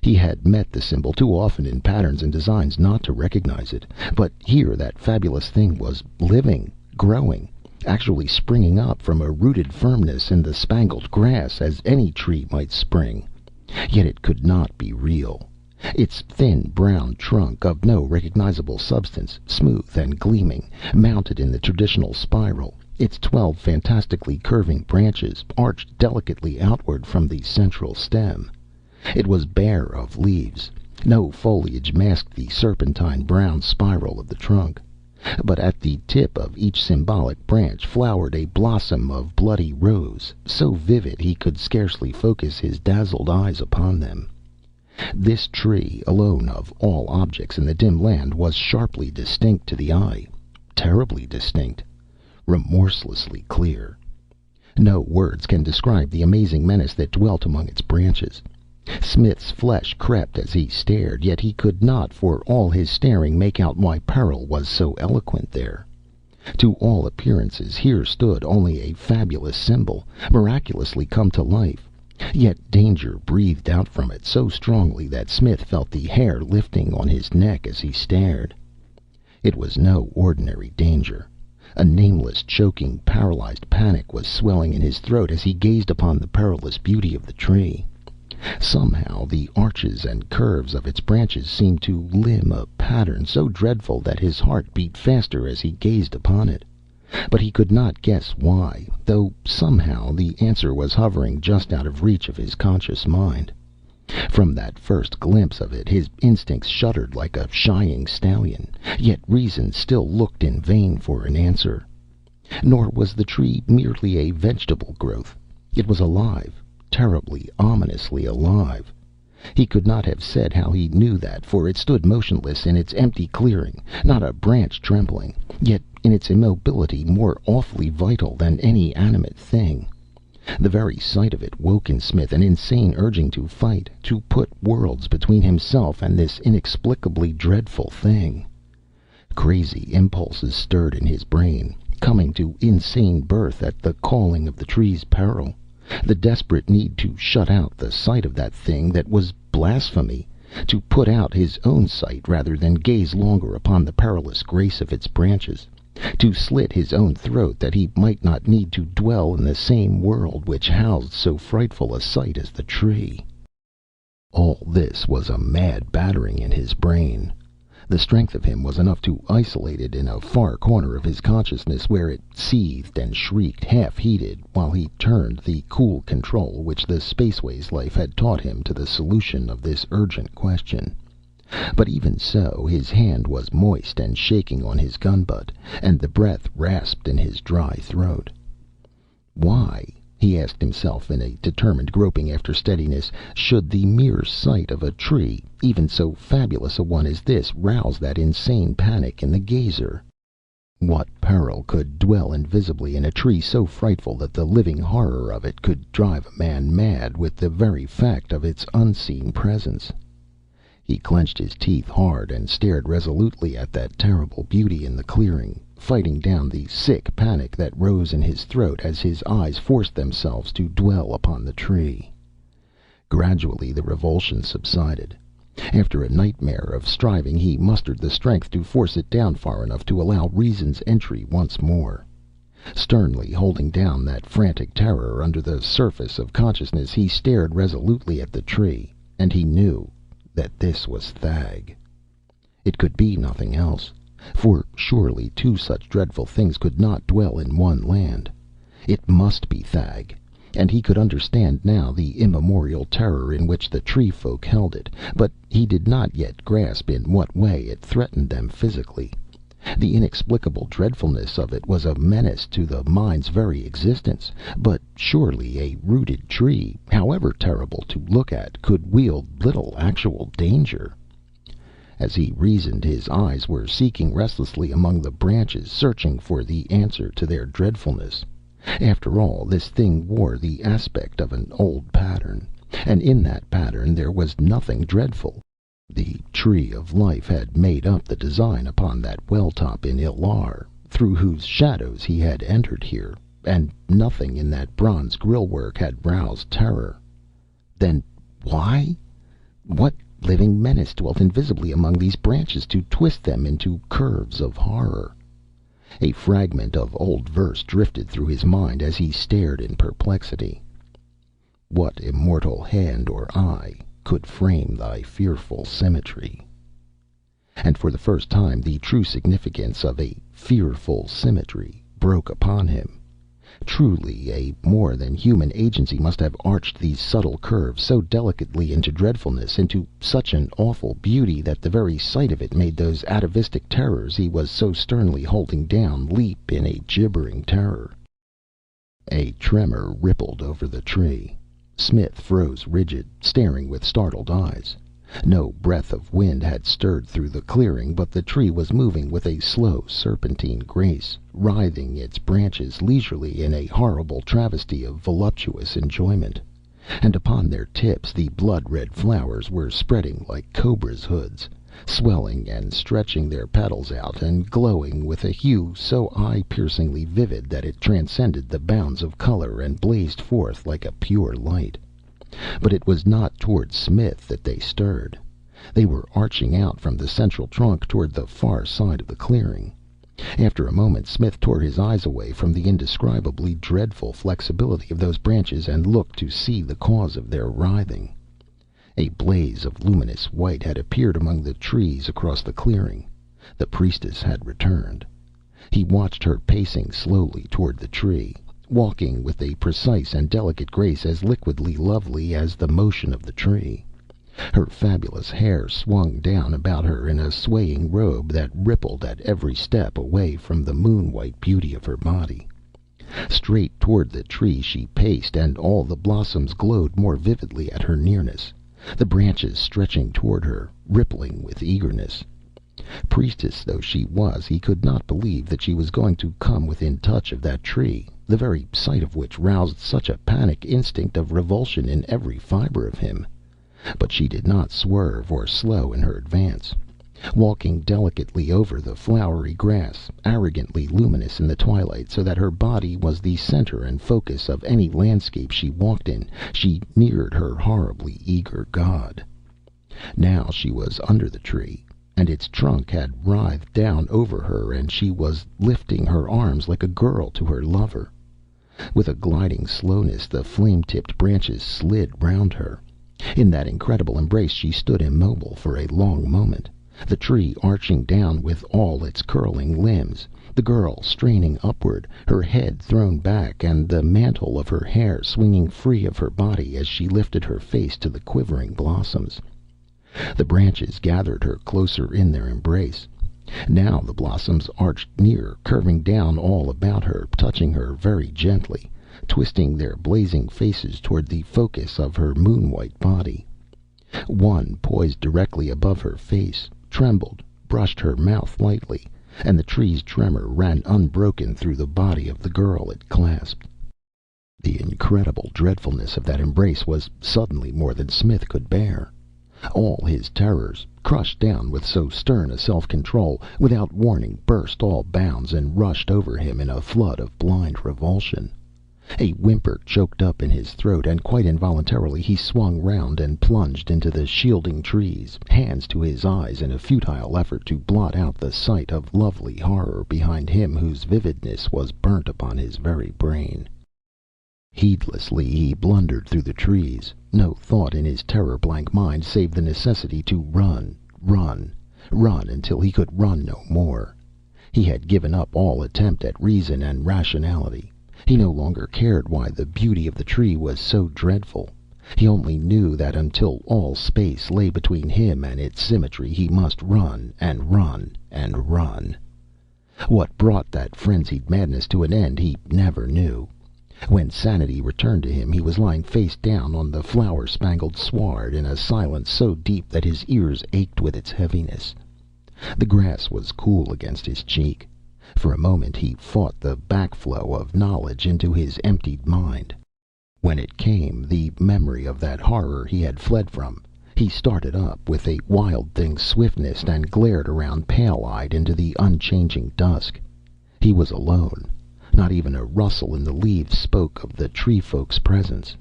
He had met the symbol too often in patterns and designs not to recognize it, but here that fabulous thing was living, growing, actually springing up from a rooted firmness in the spangled grass as any tree might spring. Yet it could not be real. Its thin brown trunk, of no recognizable substance, smooth and gleaming, mounted in the traditional spiral, its 12 fantastically curving branches arched delicately outward from the central stem. It was bare of leaves. No foliage masked the serpentine brown spiral of the trunk. But at the tip of each symbolic branch flowered a blossom of bloody rose, so vivid he could scarcely focus his dazzled eyes upon them. This tree, alone of all objects in the dim land, was sharply distinct to the eye, terribly distinct, remorselessly clear. No words can describe the amazing menace that dwelt among its branches. Smith's flesh crept as he stared, yet he could not, for all his staring, make out why peril was so eloquent there. To all appearances, here stood only a fabulous symbol, miraculously come to life. Yet danger breathed out from it so strongly that Smith felt the hair lifting on his neck as he stared. It was no ordinary danger. A nameless, choking, paralyzed panic was swelling in his throat as he gazed upon the perilous beauty of the tree. Somehow the arches and curves of its branches seemed to limn a pattern so dreadful that his heart beat faster as he gazed upon it. But he could not guess why, though somehow the answer was hovering just out of reach of his conscious mind. From that first glimpse of it his instincts shuddered like a shying stallion, yet reason still looked in vain for an answer. Nor was the tree merely a vegetable growth. It was alive. Terribly, ominously alive. He could not have said how he knew that, for it stood motionless in its empty clearing, not a branch trembling, yet in its immobility more awfully vital than any animate thing. The very sight of it woke in Smith an insane urging to fight, to put worlds between himself and this inexplicably dreadful thing. Crazy impulses stirred in his brain, coming to insane birth at the calling of the tree's peril. The desperate need to shut out the sight of that thing that was blasphemy, to put out his own sight rather than gaze longer upon the perilous grace of its branches, to slit his own throat that he might not need to dwell in the same world which housed so frightful a sight as the tree. All this was a mad battering in his brain. The strength of him was enough to isolate it in a far corner of his consciousness, where it seethed and shrieked, half-heeded, while he turned the cool control which the spaceways life had taught him to the solution of this urgent question. But even so, his hand was moist and shaking on his gun butt, and the breath rasped in his dry throat. Why, he asked himself in a determined groping after steadiness, should the mere sight of a tree, even so fabulous a one as this, rouse that insane panic in the gazer? What peril could dwell invisibly in a tree so frightful that the living horror of it could drive a man mad with the very fact of its unseen presence? He clenched his teeth hard and stared resolutely at that terrible beauty in the clearing, fighting down the sick panic that rose in his throat as his eyes forced themselves to dwell upon the tree. Gradually the revulsion subsided. After a nightmare of striving, he mustered the strength to force it down far enough to allow reason's entry once more. Sternly holding down that frantic terror under the surface of consciousness, he stared resolutely at the tree, and he knew that this was Thag. It could be nothing else, for surely two such dreadful things could not dwell in one land. It must be Thag, and he could understand now the immemorial terror in which the tree folk held it, but he did not yet grasp in what way it threatened them physically. The inexplicable dreadfulness of it was a menace to the mind's very existence, but surely a rooted tree, however terrible to look at, could wield little actual danger. As he reasoned, his eyes were seeking restlessly among the branches, searching for the answer to their dreadfulness. After all, this thing wore the aspect of an old pattern, and in that pattern there was nothing dreadful. The Tree of Life had made up the design upon that well top in Illar, through whose shadows he had entered here, and nothing in that bronze grillwork had roused terror. Then why? What living menace dwelt invisibly among these branches to twist them into curves of horror? A fragment of old verse drifted through his mind as he stared in perplexity. What immortal hand or eye could frame thy fearful symmetry? And for the first time the true significance of a fearful symmetry broke upon him. Truly a more than human agency must have arched these subtle curves so delicately into dreadfulness, into such an awful beauty, that the very sight of it made those atavistic terrors he was so sternly holding down leap in a gibbering terror. A tremor rippled over the tree. Smith froze rigid, staring with startled eyes. No breath of wind had stirred through the clearing, but the tree was moving with a slow, serpentine grace, writhing its branches leisurely in a horrible travesty of voluptuous enjoyment. And upon their tips the blood-red flowers were spreading like cobras' hoods, swelling and stretching their petals out, and glowing with a hue so eye-piercingly vivid that it transcended the bounds of color and blazed forth like a pure light. But it was not toward Smith that they stirred. They were arching out from the central trunk toward the far side of the clearing. After a moment Smith tore his eyes away from the indescribably dreadful flexibility of those branches and looked to see the cause of their writhing. A blaze of luminous white had appeared among the trees across the clearing. The priestess had returned. He watched her pacing slowly toward the tree, walking with a precise and delicate grace as liquidly lovely as the motion of the tree. Her fabulous hair swung down about her in a swaying robe that rippled at every step away from the moon-white beauty of her body. Straight toward the tree she paced, and all the blossoms glowed more vividly at her nearness, the branches stretching toward her, rippling with eagerness. Priestess though she was, he could not believe that she was going to come within touch of that tree, the very sight of which roused such a panic instinct of revulsion in every fiber of him. But she did not swerve or slow in her advance. Walking delicately over the flowery grass, arrogantly luminous in the twilight, so that her body was the center and focus of any landscape she walked in, she neared her horribly eager god. Now she was under the tree, and its trunk had writhed down over her, and she was lifting her arms like a girl to her lover. With a gliding slowness the flame-tipped branches slid round her. In that incredible embrace she stood immobile for a long moment, the tree arching down with all its curling limbs, the girl straining upward, her head thrown back, and the mantle of her hair swinging free of her body as she lifted her face to the quivering blossoms. The branches gathered her closer in their embrace. Now the blossoms arched near, curving down all about her, touching her very gently, twisting their blazing faces toward the focus of her moon-white body. One, poised directly above her face, trembled, brushed her mouth lightly, and the tree's tremor ran unbroken through the body of the girl it clasped. The incredible dreadfulness of that embrace was suddenly more than Smith could bear. All his terrors, crushed down with so stern a self-control, without warning burst all bounds and rushed over him in a flood of blind revulsion. A whimper choked up in his throat, and quite involuntarily he swung round and plunged into the shielding trees, hands to his eyes in a futile effort to blot out the sight of lovely horror behind him whose vividness was burnt upon his very brain. Heedlessly he blundered through the trees, no thought in his terror-blank mind save the necessity to run, run, run until he could run no more. He had given up all attempt at reason and rationality. He no longer cared why the beauty of the tree was so dreadful. He only knew that until all space lay between him and its symmetry he must run and run and run. What brought that frenzied madness to an end he never knew. When sanity returned to him he was lying face down on the flower-spangled sward in a silence so deep that his ears ached with its heaviness. The grass was cool against his cheek. For a moment he fought the backflow of knowledge into his emptied mind. When it came, the memory of that horror he had fled from, he started up with a wild thing's swiftness and glared around pale-eyed into the unchanging dusk. He was alone. Not even a rustle in the leaves spoke of the tree folk's presence.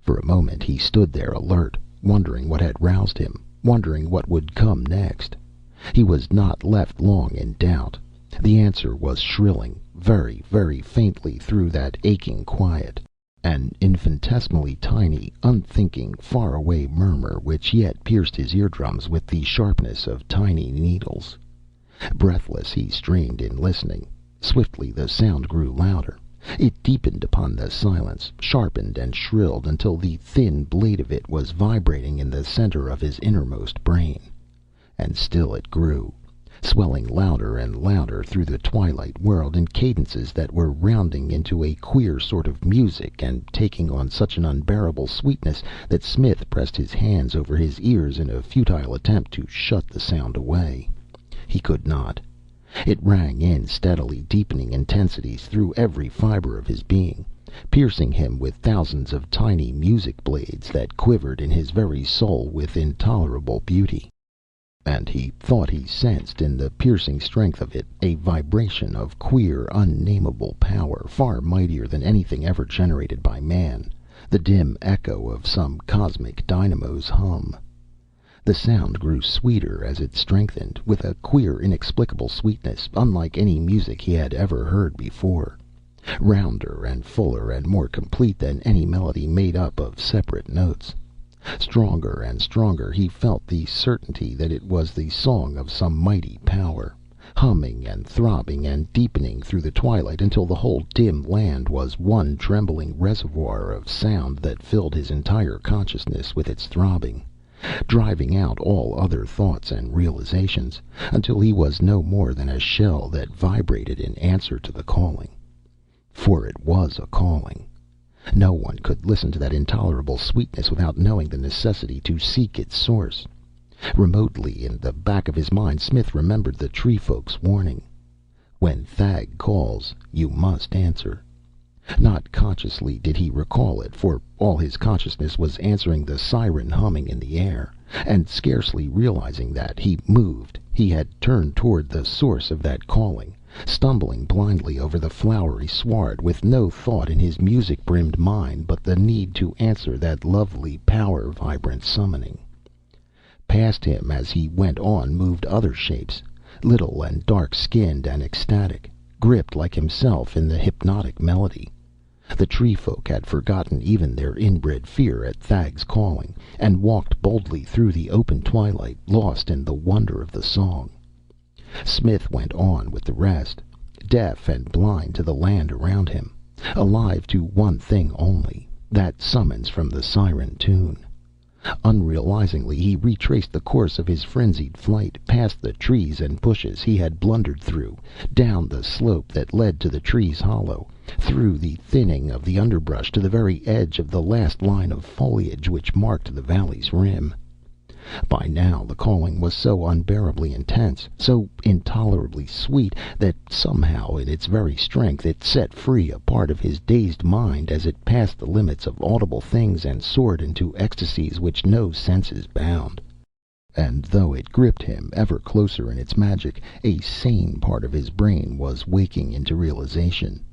For a moment he stood there alert, wondering what had roused him, wondering what would come next. He was not left long in doubt. The answer was shrilling, very, very faintly through that aching quiet. An infinitesimally tiny, unthinking, far-away murmur which yet pierced his eardrums with the sharpness of tiny needles. Breathless he strained in listening. Swiftly the sound grew louder. It deepened upon the silence, sharpened and shrilled until the thin blade of it was vibrating in the center of his innermost brain. And still it grew, swelling louder and louder through the twilight world in cadences that were rounding into a queer sort of music and taking on such an unbearable sweetness that Smith pressed his hands over his ears in a futile attempt to shut the sound away. He could not. It rang in steadily deepening intensities through every fiber of his being, piercing him with thousands of tiny music blades that quivered in his very soul with intolerable beauty. And he thought he sensed in the piercing strength of it a vibration of queer, unnameable power, far mightier than anything ever generated by man, the dim echo of some cosmic dynamo's hum. The sound grew sweeter as it strengthened, with a queer, inexplicable sweetness, unlike any music he had ever heard before, rounder and fuller and more complete than any melody made up of separate notes. Stronger and stronger he felt the certainty that it was the song of some mighty power, humming and throbbing and deepening through the twilight until the whole dim land was one trembling reservoir of sound that filled his entire consciousness with its throbbing, driving out all other thoughts and realizations, until he was no more than a shell that vibrated in answer to the calling. For it was a calling. No one could listen to that intolerable sweetness without knowing the necessity to seek its source. Remotely in the back of his mind Smith remembered the tree folk's warning. When Thag calls, you must answer. Not consciously did he recall it, for all his consciousness was answering the siren humming in the air, and scarcely realizing that, he moved. He had turned toward the source of that calling, stumbling blindly over the flowery sward, with no thought in his music-brimmed mind but the need to answer that lovely, power-vibrant summoning. Past him as he went on moved other shapes, little and dark-skinned and ecstatic, gripped like himself in the hypnotic melody. The tree folk had forgotten even their inbred fear at Thag's calling, and walked boldly through the open twilight, lost in the wonder of the song. Smith went on with the rest, deaf and blind to the land around him, alive to one thing only, that summons from the siren tune. Unrealizingly he retraced the course of his frenzied flight, past the trees and bushes he had blundered through, down the slope that led to the tree's hollow, through the thinning of the underbrush to the very edge of the last line of foliage which marked the valley's rim. By now the calling was so unbearably intense, so intolerably sweet, that somehow in its very strength it set free a part of his dazed mind as it passed the limits of audible things and soared into ecstasies which no senses bound. And though it gripped him ever closer in its magic, a sane part of his brain was waking into realization.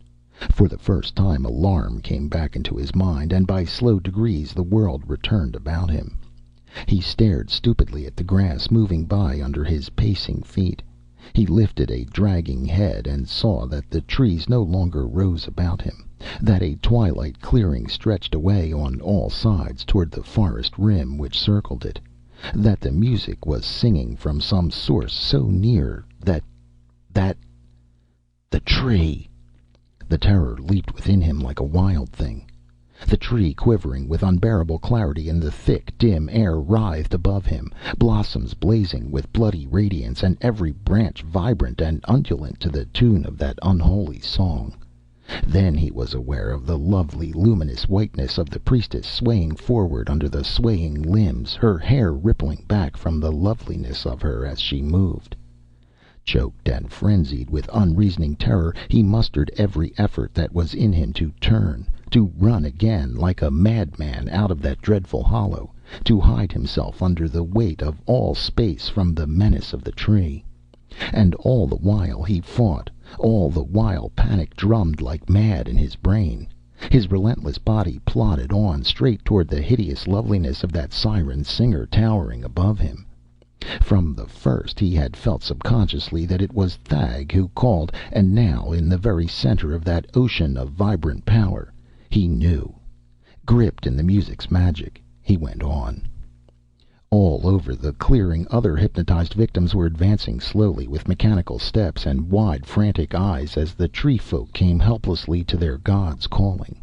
For the first time alarm came back into his mind, and by slow degrees the world returned about him. He stared stupidly at the grass moving by under his pacing feet. He lifted a dragging head and saw that the trees no longer rose about him, that a twilight clearing stretched away on all sides toward the forest rim which circled it, that the music was singing from some source so near that the tree. The terror leaped within him like a wild thing. The tree, quivering with unbearable clarity in the thick, dim air, writhed above him, blossoms blazing with bloody radiance, and every branch vibrant and undulant to the tune of that unholy song. Then he was aware of the lovely, luminous whiteness of the priestess swaying forward under the swaying limbs, her hair rippling back from the loveliness of her as she moved. Choked and frenzied with unreasoning terror, he mustered every effort that was in him to turn, to run again like a madman out of that dreadful hollow, to hide himself under the weight of all space from the menace of the tree. And all the while he fought, all the while panic drummed like mad in his brain. His relentless body plodded on straight toward the hideous loveliness of that siren singer towering above him. From the first he had felt subconsciously that it was Thag who called, and now, in the very center of that ocean of vibrant power, he knew. Gripped in the music's magic, he went on. All over the clearing other hypnotized victims were advancing slowly with mechanical steps and wide, frantic eyes as the tree folk came helplessly to their god's calling.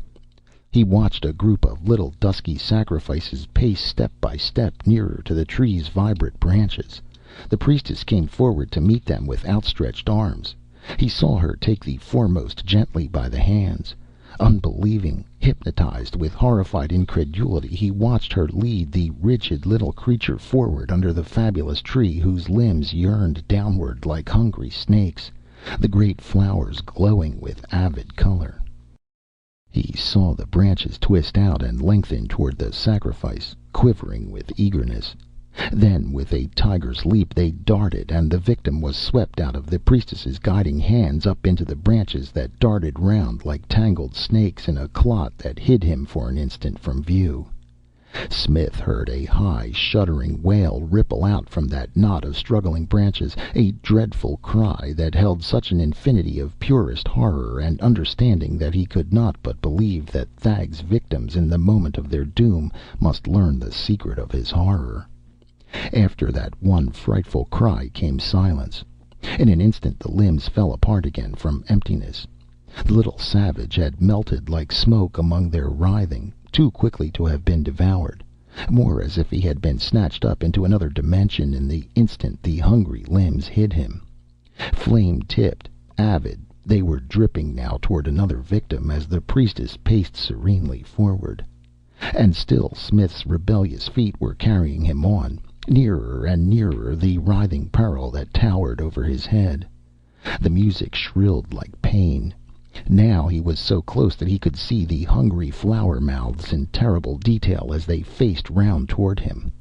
He watched a group of little dusky sacrifices pace step by step nearer to the tree's vibrant branches. The priestess came forward to meet them with outstretched arms. He saw her take the foremost gently by the hands. Unbelieving, hypnotized with horrified incredulity, he watched her lead the rigid little creature forward under the fabulous tree whose limbs yearned downward like hungry snakes, the great flowers glowing with avid color. He saw the branches twist out and lengthen toward the sacrifice, quivering with eagerness. Then, with a tiger's leap, they darted, and the victim was swept out of the priestess's guiding hands up into the branches that darted round like tangled snakes in a clot that hid him for an instant from view. Smith heard a high, shuddering wail ripple out from that knot of struggling branches, a dreadful cry that held such an infinity of purest horror and understanding that he could not but believe that Thag's victims, in the moment of their doom, must learn the secret of his horror. After that one frightful cry came silence. In an instant the limbs fell apart again from emptiness. The little savage had melted like smoke among their writhing, too quickly to have been devoured, more as if he had been snatched up into another dimension in the instant the hungry limbs hid him. Flame-tipped, avid, they were dripping now toward another victim as the priestess paced serenely forward. And still Smith's rebellious feet were carrying him on, nearer and nearer the writhing peril that towered over his head. The music shrilled like pain. Now he was so close that he could see the hungry flower mouths in terrible detail as they faced round toward him.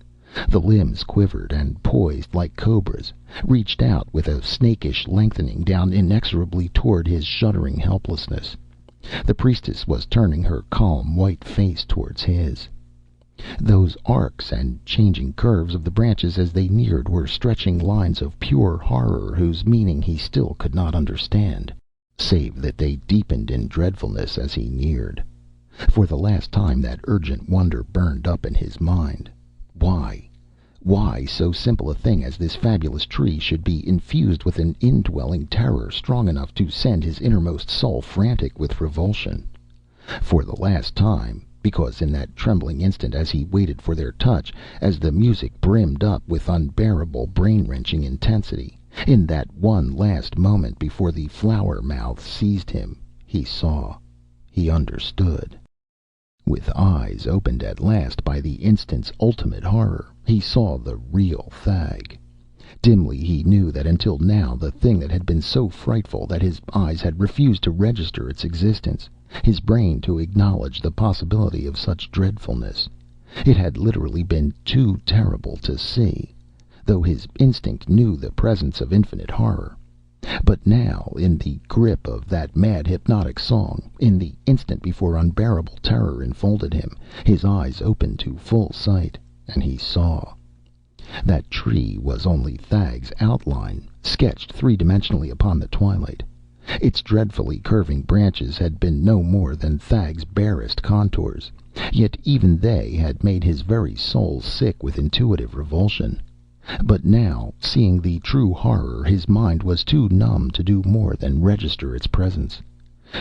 The limbs quivered and, poised like cobras, reached out with a snakish lengthening down inexorably toward his shuddering helplessness. The priestess was turning her calm white face towards his. Those arcs and changing curves of the branches as they neared were stretching lines of pure horror whose meaning he still could not understand, save that they deepened in dreadfulness as he neared. For the last time that urgent wonder burned up in his mind. Why so simple a thing as this fabulous tree should be infused with an indwelling terror strong enough to send his innermost soul frantic with revulsion. For the last time, because in that trembling instant as he waited for their touch, as the music brimmed up with unbearable, brain-wrenching intensity, in that one last moment before the flower mouths seized him, he saw, he understood. With eyes opened at last by the instant's ultimate horror, he saw the real Thag. Dimly he knew that until now the thing that had been so frightful that his eyes had refused to register its existence, his brain to acknowledge the possibility of such dreadfulness. It had literally been too terrible to see, though his instinct knew the presence of infinite horror. But now, in the grip of that mad hypnotic song, in the instant before unbearable terror enfolded him, his eyes opened to full sight, and he saw. That tree was only Thag's outline, sketched three-dimensionally upon the twilight. Its dreadfully curving branches had been no more than Thag's barest contours, yet even they had made his very soul sick with intuitive revulsion. But now, seeing the true horror, his mind was too numb to do more than register its presence.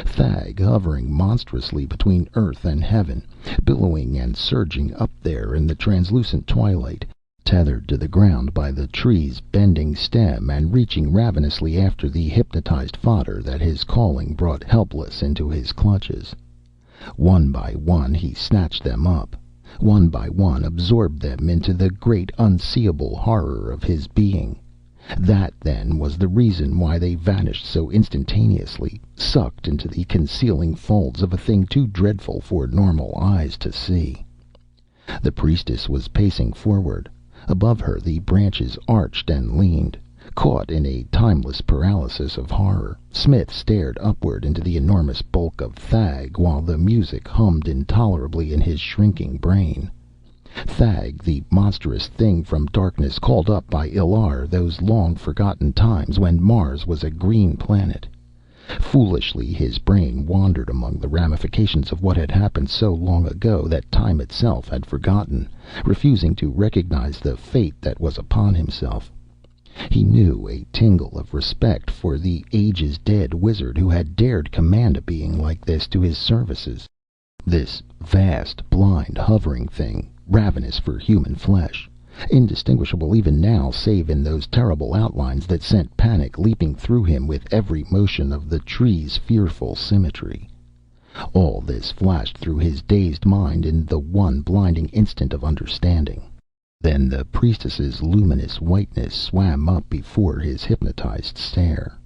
Thag, hovering monstrously between earth and heaven, billowing and surging up there in the translucent twilight, tethered to the ground by the tree's bending stem and reaching ravenously after the hypnotized fodder that his calling brought helpless into his clutches. One by one he snatched them up, one by one absorbed them into the great unseeable horror of his being. That, then, was the reason why they vanished so instantaneously, sucked into the concealing folds of a thing too dreadful for normal eyes to see. The priestess was pacing forward. Above her the branches arched and leaned. Caught in a timeless paralysis of horror, Smith stared upward into the enormous bulk of Thag while the music hummed intolerably in his shrinking brain. Thag, the monstrous thing from darkness called up by Illar, those long-forgotten times when Mars was a green planet. Foolishly his brain wandered among the ramifications of what had happened so long ago that time itself had forgotten, refusing to recognize the fate that was upon himself. He knew a tingle of respect for the ages-dead wizard who had dared command a being like this to his services. This vast, blind, hovering thing, ravenous for human flesh, indistinguishable even now save in those terrible outlines that sent panic leaping through him with every motion of the tree's fearful symmetry. All this flashed through his dazed mind in the one blinding instant of understanding. Then the priestess's luminous whiteness swam up before his hypnotized stare.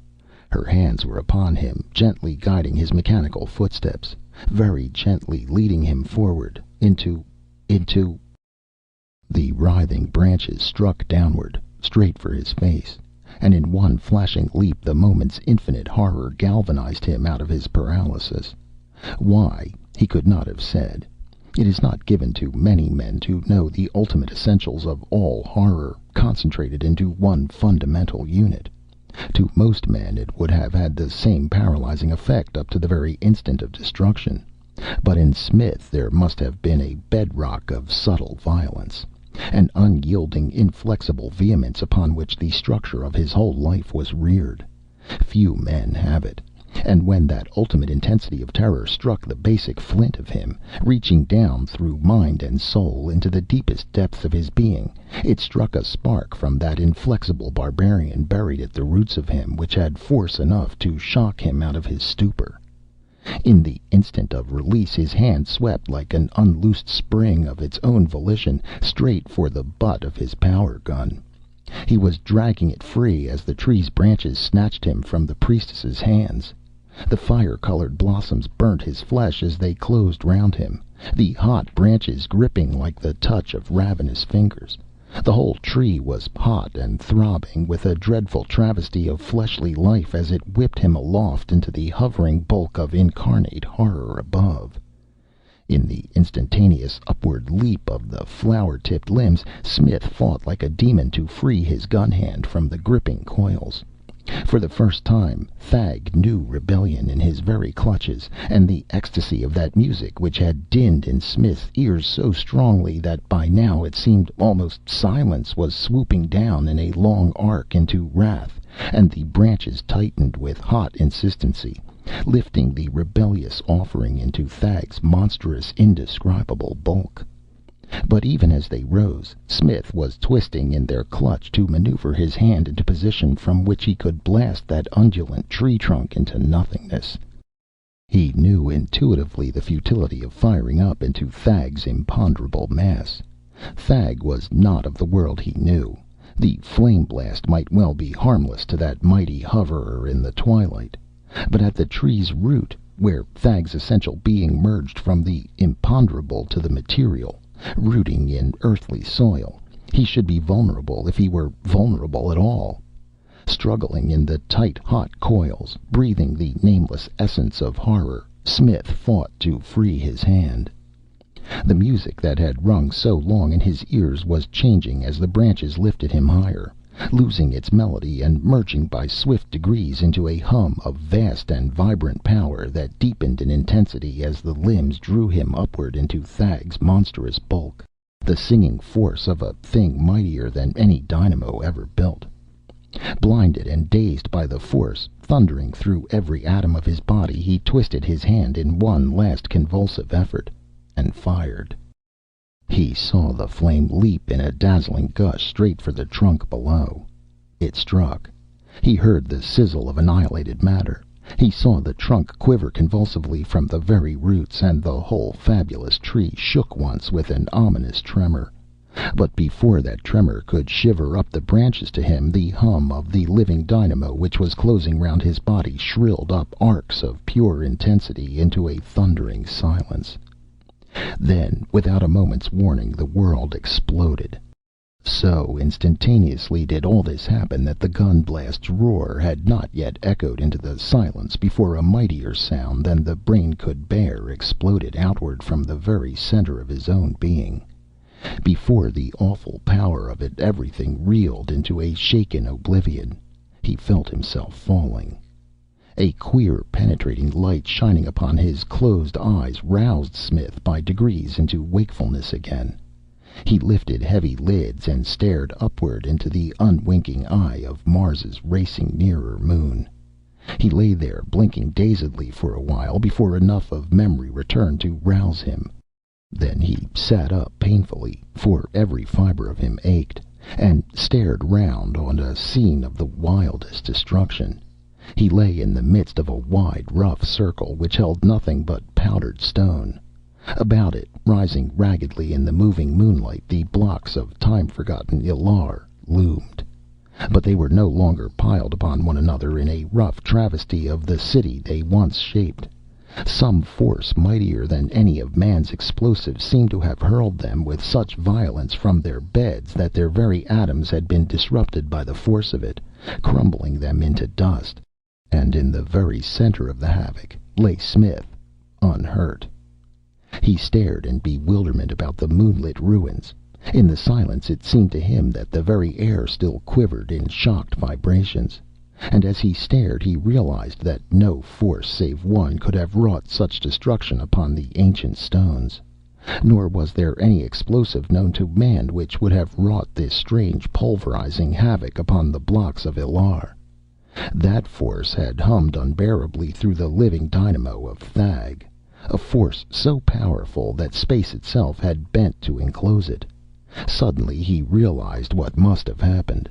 Her hands were upon him, gently guiding his mechanical footsteps, very gently leading him forward, into... The writhing branches struck downward, straight for his face, and in one flashing leap the moment's infinite horror galvanized him out of his paralysis. Why, he could not have said. It is not given to many men to know the ultimate essentials of all horror, concentrated into one fundamental unit. To most men it would have had the same paralyzing effect up to the very instant of destruction. But in Smith there must have been a bedrock of subtle violence, an unyielding, inflexible vehemence upon which the structure of his whole life was reared. Few men have it. And when that ultimate intensity of terror struck the basic flint of him, reaching down through mind and soul into the deepest depths of his being, it struck a spark from that inflexible barbarian buried at the roots of him which had force enough to shock him out of his stupor. In the instant of release his hand swept like an unloosed spring of its own volition straight for the butt of his power gun. He was dragging it free as the tree's branches snatched him from the priestess's hands. The fire-colored blossoms burnt his flesh as they closed round him, the hot branches gripping like the touch of ravenous fingers. The whole tree was hot and throbbing with a dreadful travesty of fleshly life as it whipped him aloft into the hovering bulk of incarnate horror above. In the instantaneous upward leap of the flower-tipped limbs, Smith fought like a demon to free his gun hand from the gripping coils. For the first time, Thag knew rebellion in his very clutches, and the ecstasy of that music which had dinned in Smith's ears so strongly that by now it seemed almost silence was swooping down in a long arc into wrath, and the branches tightened with hot insistency, lifting the rebellious offering into Thag's monstrous, indescribable bulk. But even as they rose, Smith was twisting in their clutch to maneuver his hand into position from which he could blast that undulant tree trunk into nothingness. He knew intuitively the futility of firing up into Thag's imponderable mass. Thag was not of the world he knew. The flame blast might well be harmless to that mighty hoverer in the twilight. But at the tree's root, where Thag's essential being merged from the imponderable to the material, rooting in earthly soil, he should be vulnerable, if he were vulnerable at all. Struggling in the tight, hot coils, breathing the nameless essence of horror, Smith fought to free his hand. The music that had rung so long in his ears was changing as the branches lifted him higher, losing its melody and merging by swift degrees into a hum of vast and vibrant power that deepened in intensity as the limbs drew him upward into Thag's monstrous bulk, the singing force of a thing mightier than any dynamo ever built. Blinded and dazed by the force thundering through every atom of his body, he twisted his hand in one last convulsive effort and fired. He saw the flame leap in a dazzling gush straight for the trunk below. It struck. He heard the sizzle of annihilated matter. He saw the trunk quiver convulsively from the very roots, and the whole fabulous tree shook once with an ominous tremor. But before that tremor could shiver up the branches to him, the hum of the living dynamo which was closing round his body shrilled up arcs of pure intensity into a thundering silence. Then, without a moment's warning, the world exploded. So instantaneously did all this happen that the gun blast's roar had not yet echoed into the silence before a mightier sound than the brain could bear exploded outward from the very center of his own being. Before the awful power of it, everything reeled into a shaken oblivion. He felt himself falling. A queer, penetrating light shining upon his closed eyes roused Smith by degrees into wakefulness again. He lifted heavy lids and stared upward into the unwinking eye of Mars's racing nearer moon. He lay there blinking dazedly for a while before enough of memory returned to rouse him. Then he sat up painfully, for every fiber of him ached, and stared round on a scene of the wildest destruction. He lay in the midst of a wide, rough circle which held nothing but powdered stone. About it, rising raggedly in the moving moonlight, the blocks of time-forgotten Illar loomed. But they were no longer piled upon one another in a rough travesty of the city they once shaped. Some force mightier than any of man's explosives seemed to have hurled them with such violence from their beds that their very atoms had been disrupted by the force of it, crumbling them into dust. And in the very center of the havoc lay Smith, unhurt. He stared in bewilderment about the moonlit ruins. In the silence it seemed to him that the very air still quivered in shocked vibrations. And as he stared, he realized that no force save one could have wrought such destruction upon the ancient stones. Nor was there any explosive known to man which would have wrought this strange pulverizing havoc upon the blocks of Illar. That force had hummed unbearably through the living dynamo of Thag, a force so powerful that space itself had bent to enclose it. Suddenly he realized what must have happened.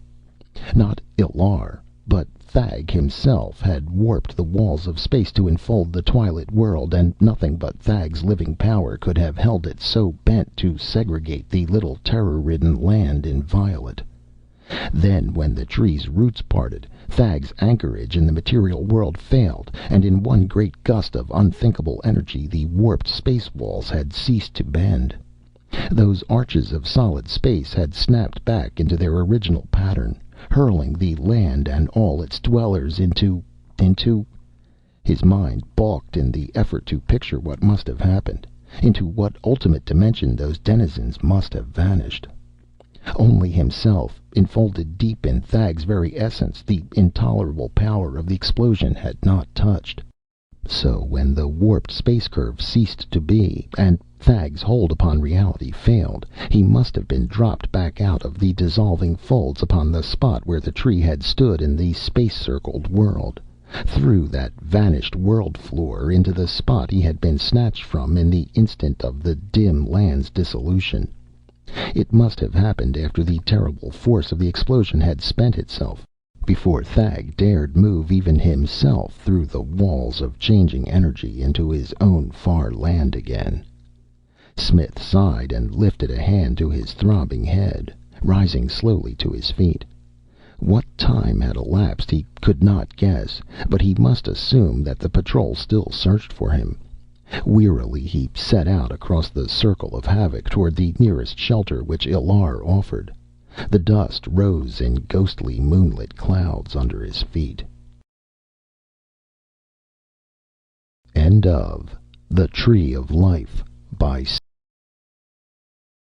Not Illar, but Thag himself had warped the walls of space to enfold the twilit world, and nothing but Thag's living power could have held it so bent to segregate the little terror-ridden land inviolate. Then, when the tree's roots parted, Thag's anchorage in the material world failed, and in one great gust of unthinkable energy the warped space walls had ceased to bend. Those arches of solid space had snapped back into their original pattern, hurling the land and all its dwellers into... His mind balked in the effort to picture what must have happened, into what ultimate dimension those denizens must have vanished. Only himself, enfolded deep in Thag's very essence, the intolerable power of the explosion had not touched. So when the warped space curve ceased to be, and Thag's hold upon reality failed, he must have been dropped back out of the dissolving folds upon the spot where the tree had stood in the space-circled world, through that vanished world floor into the spot he had been snatched from in the instant of the dim land's dissolution. It must have happened after the terrible force of the explosion had spent itself, before Thag dared move even himself through the walls of changing energy into his own far land again. Smith sighed and lifted a hand to his throbbing head, rising slowly to his feet. What time had elapsed he could not guess, but he must assume that the patrol still searched for him. Wearily he set out across the circle of havoc toward the nearest shelter which Illar offered. The dust rose in ghostly moonlit clouds under his feet. End of The Tree of Life by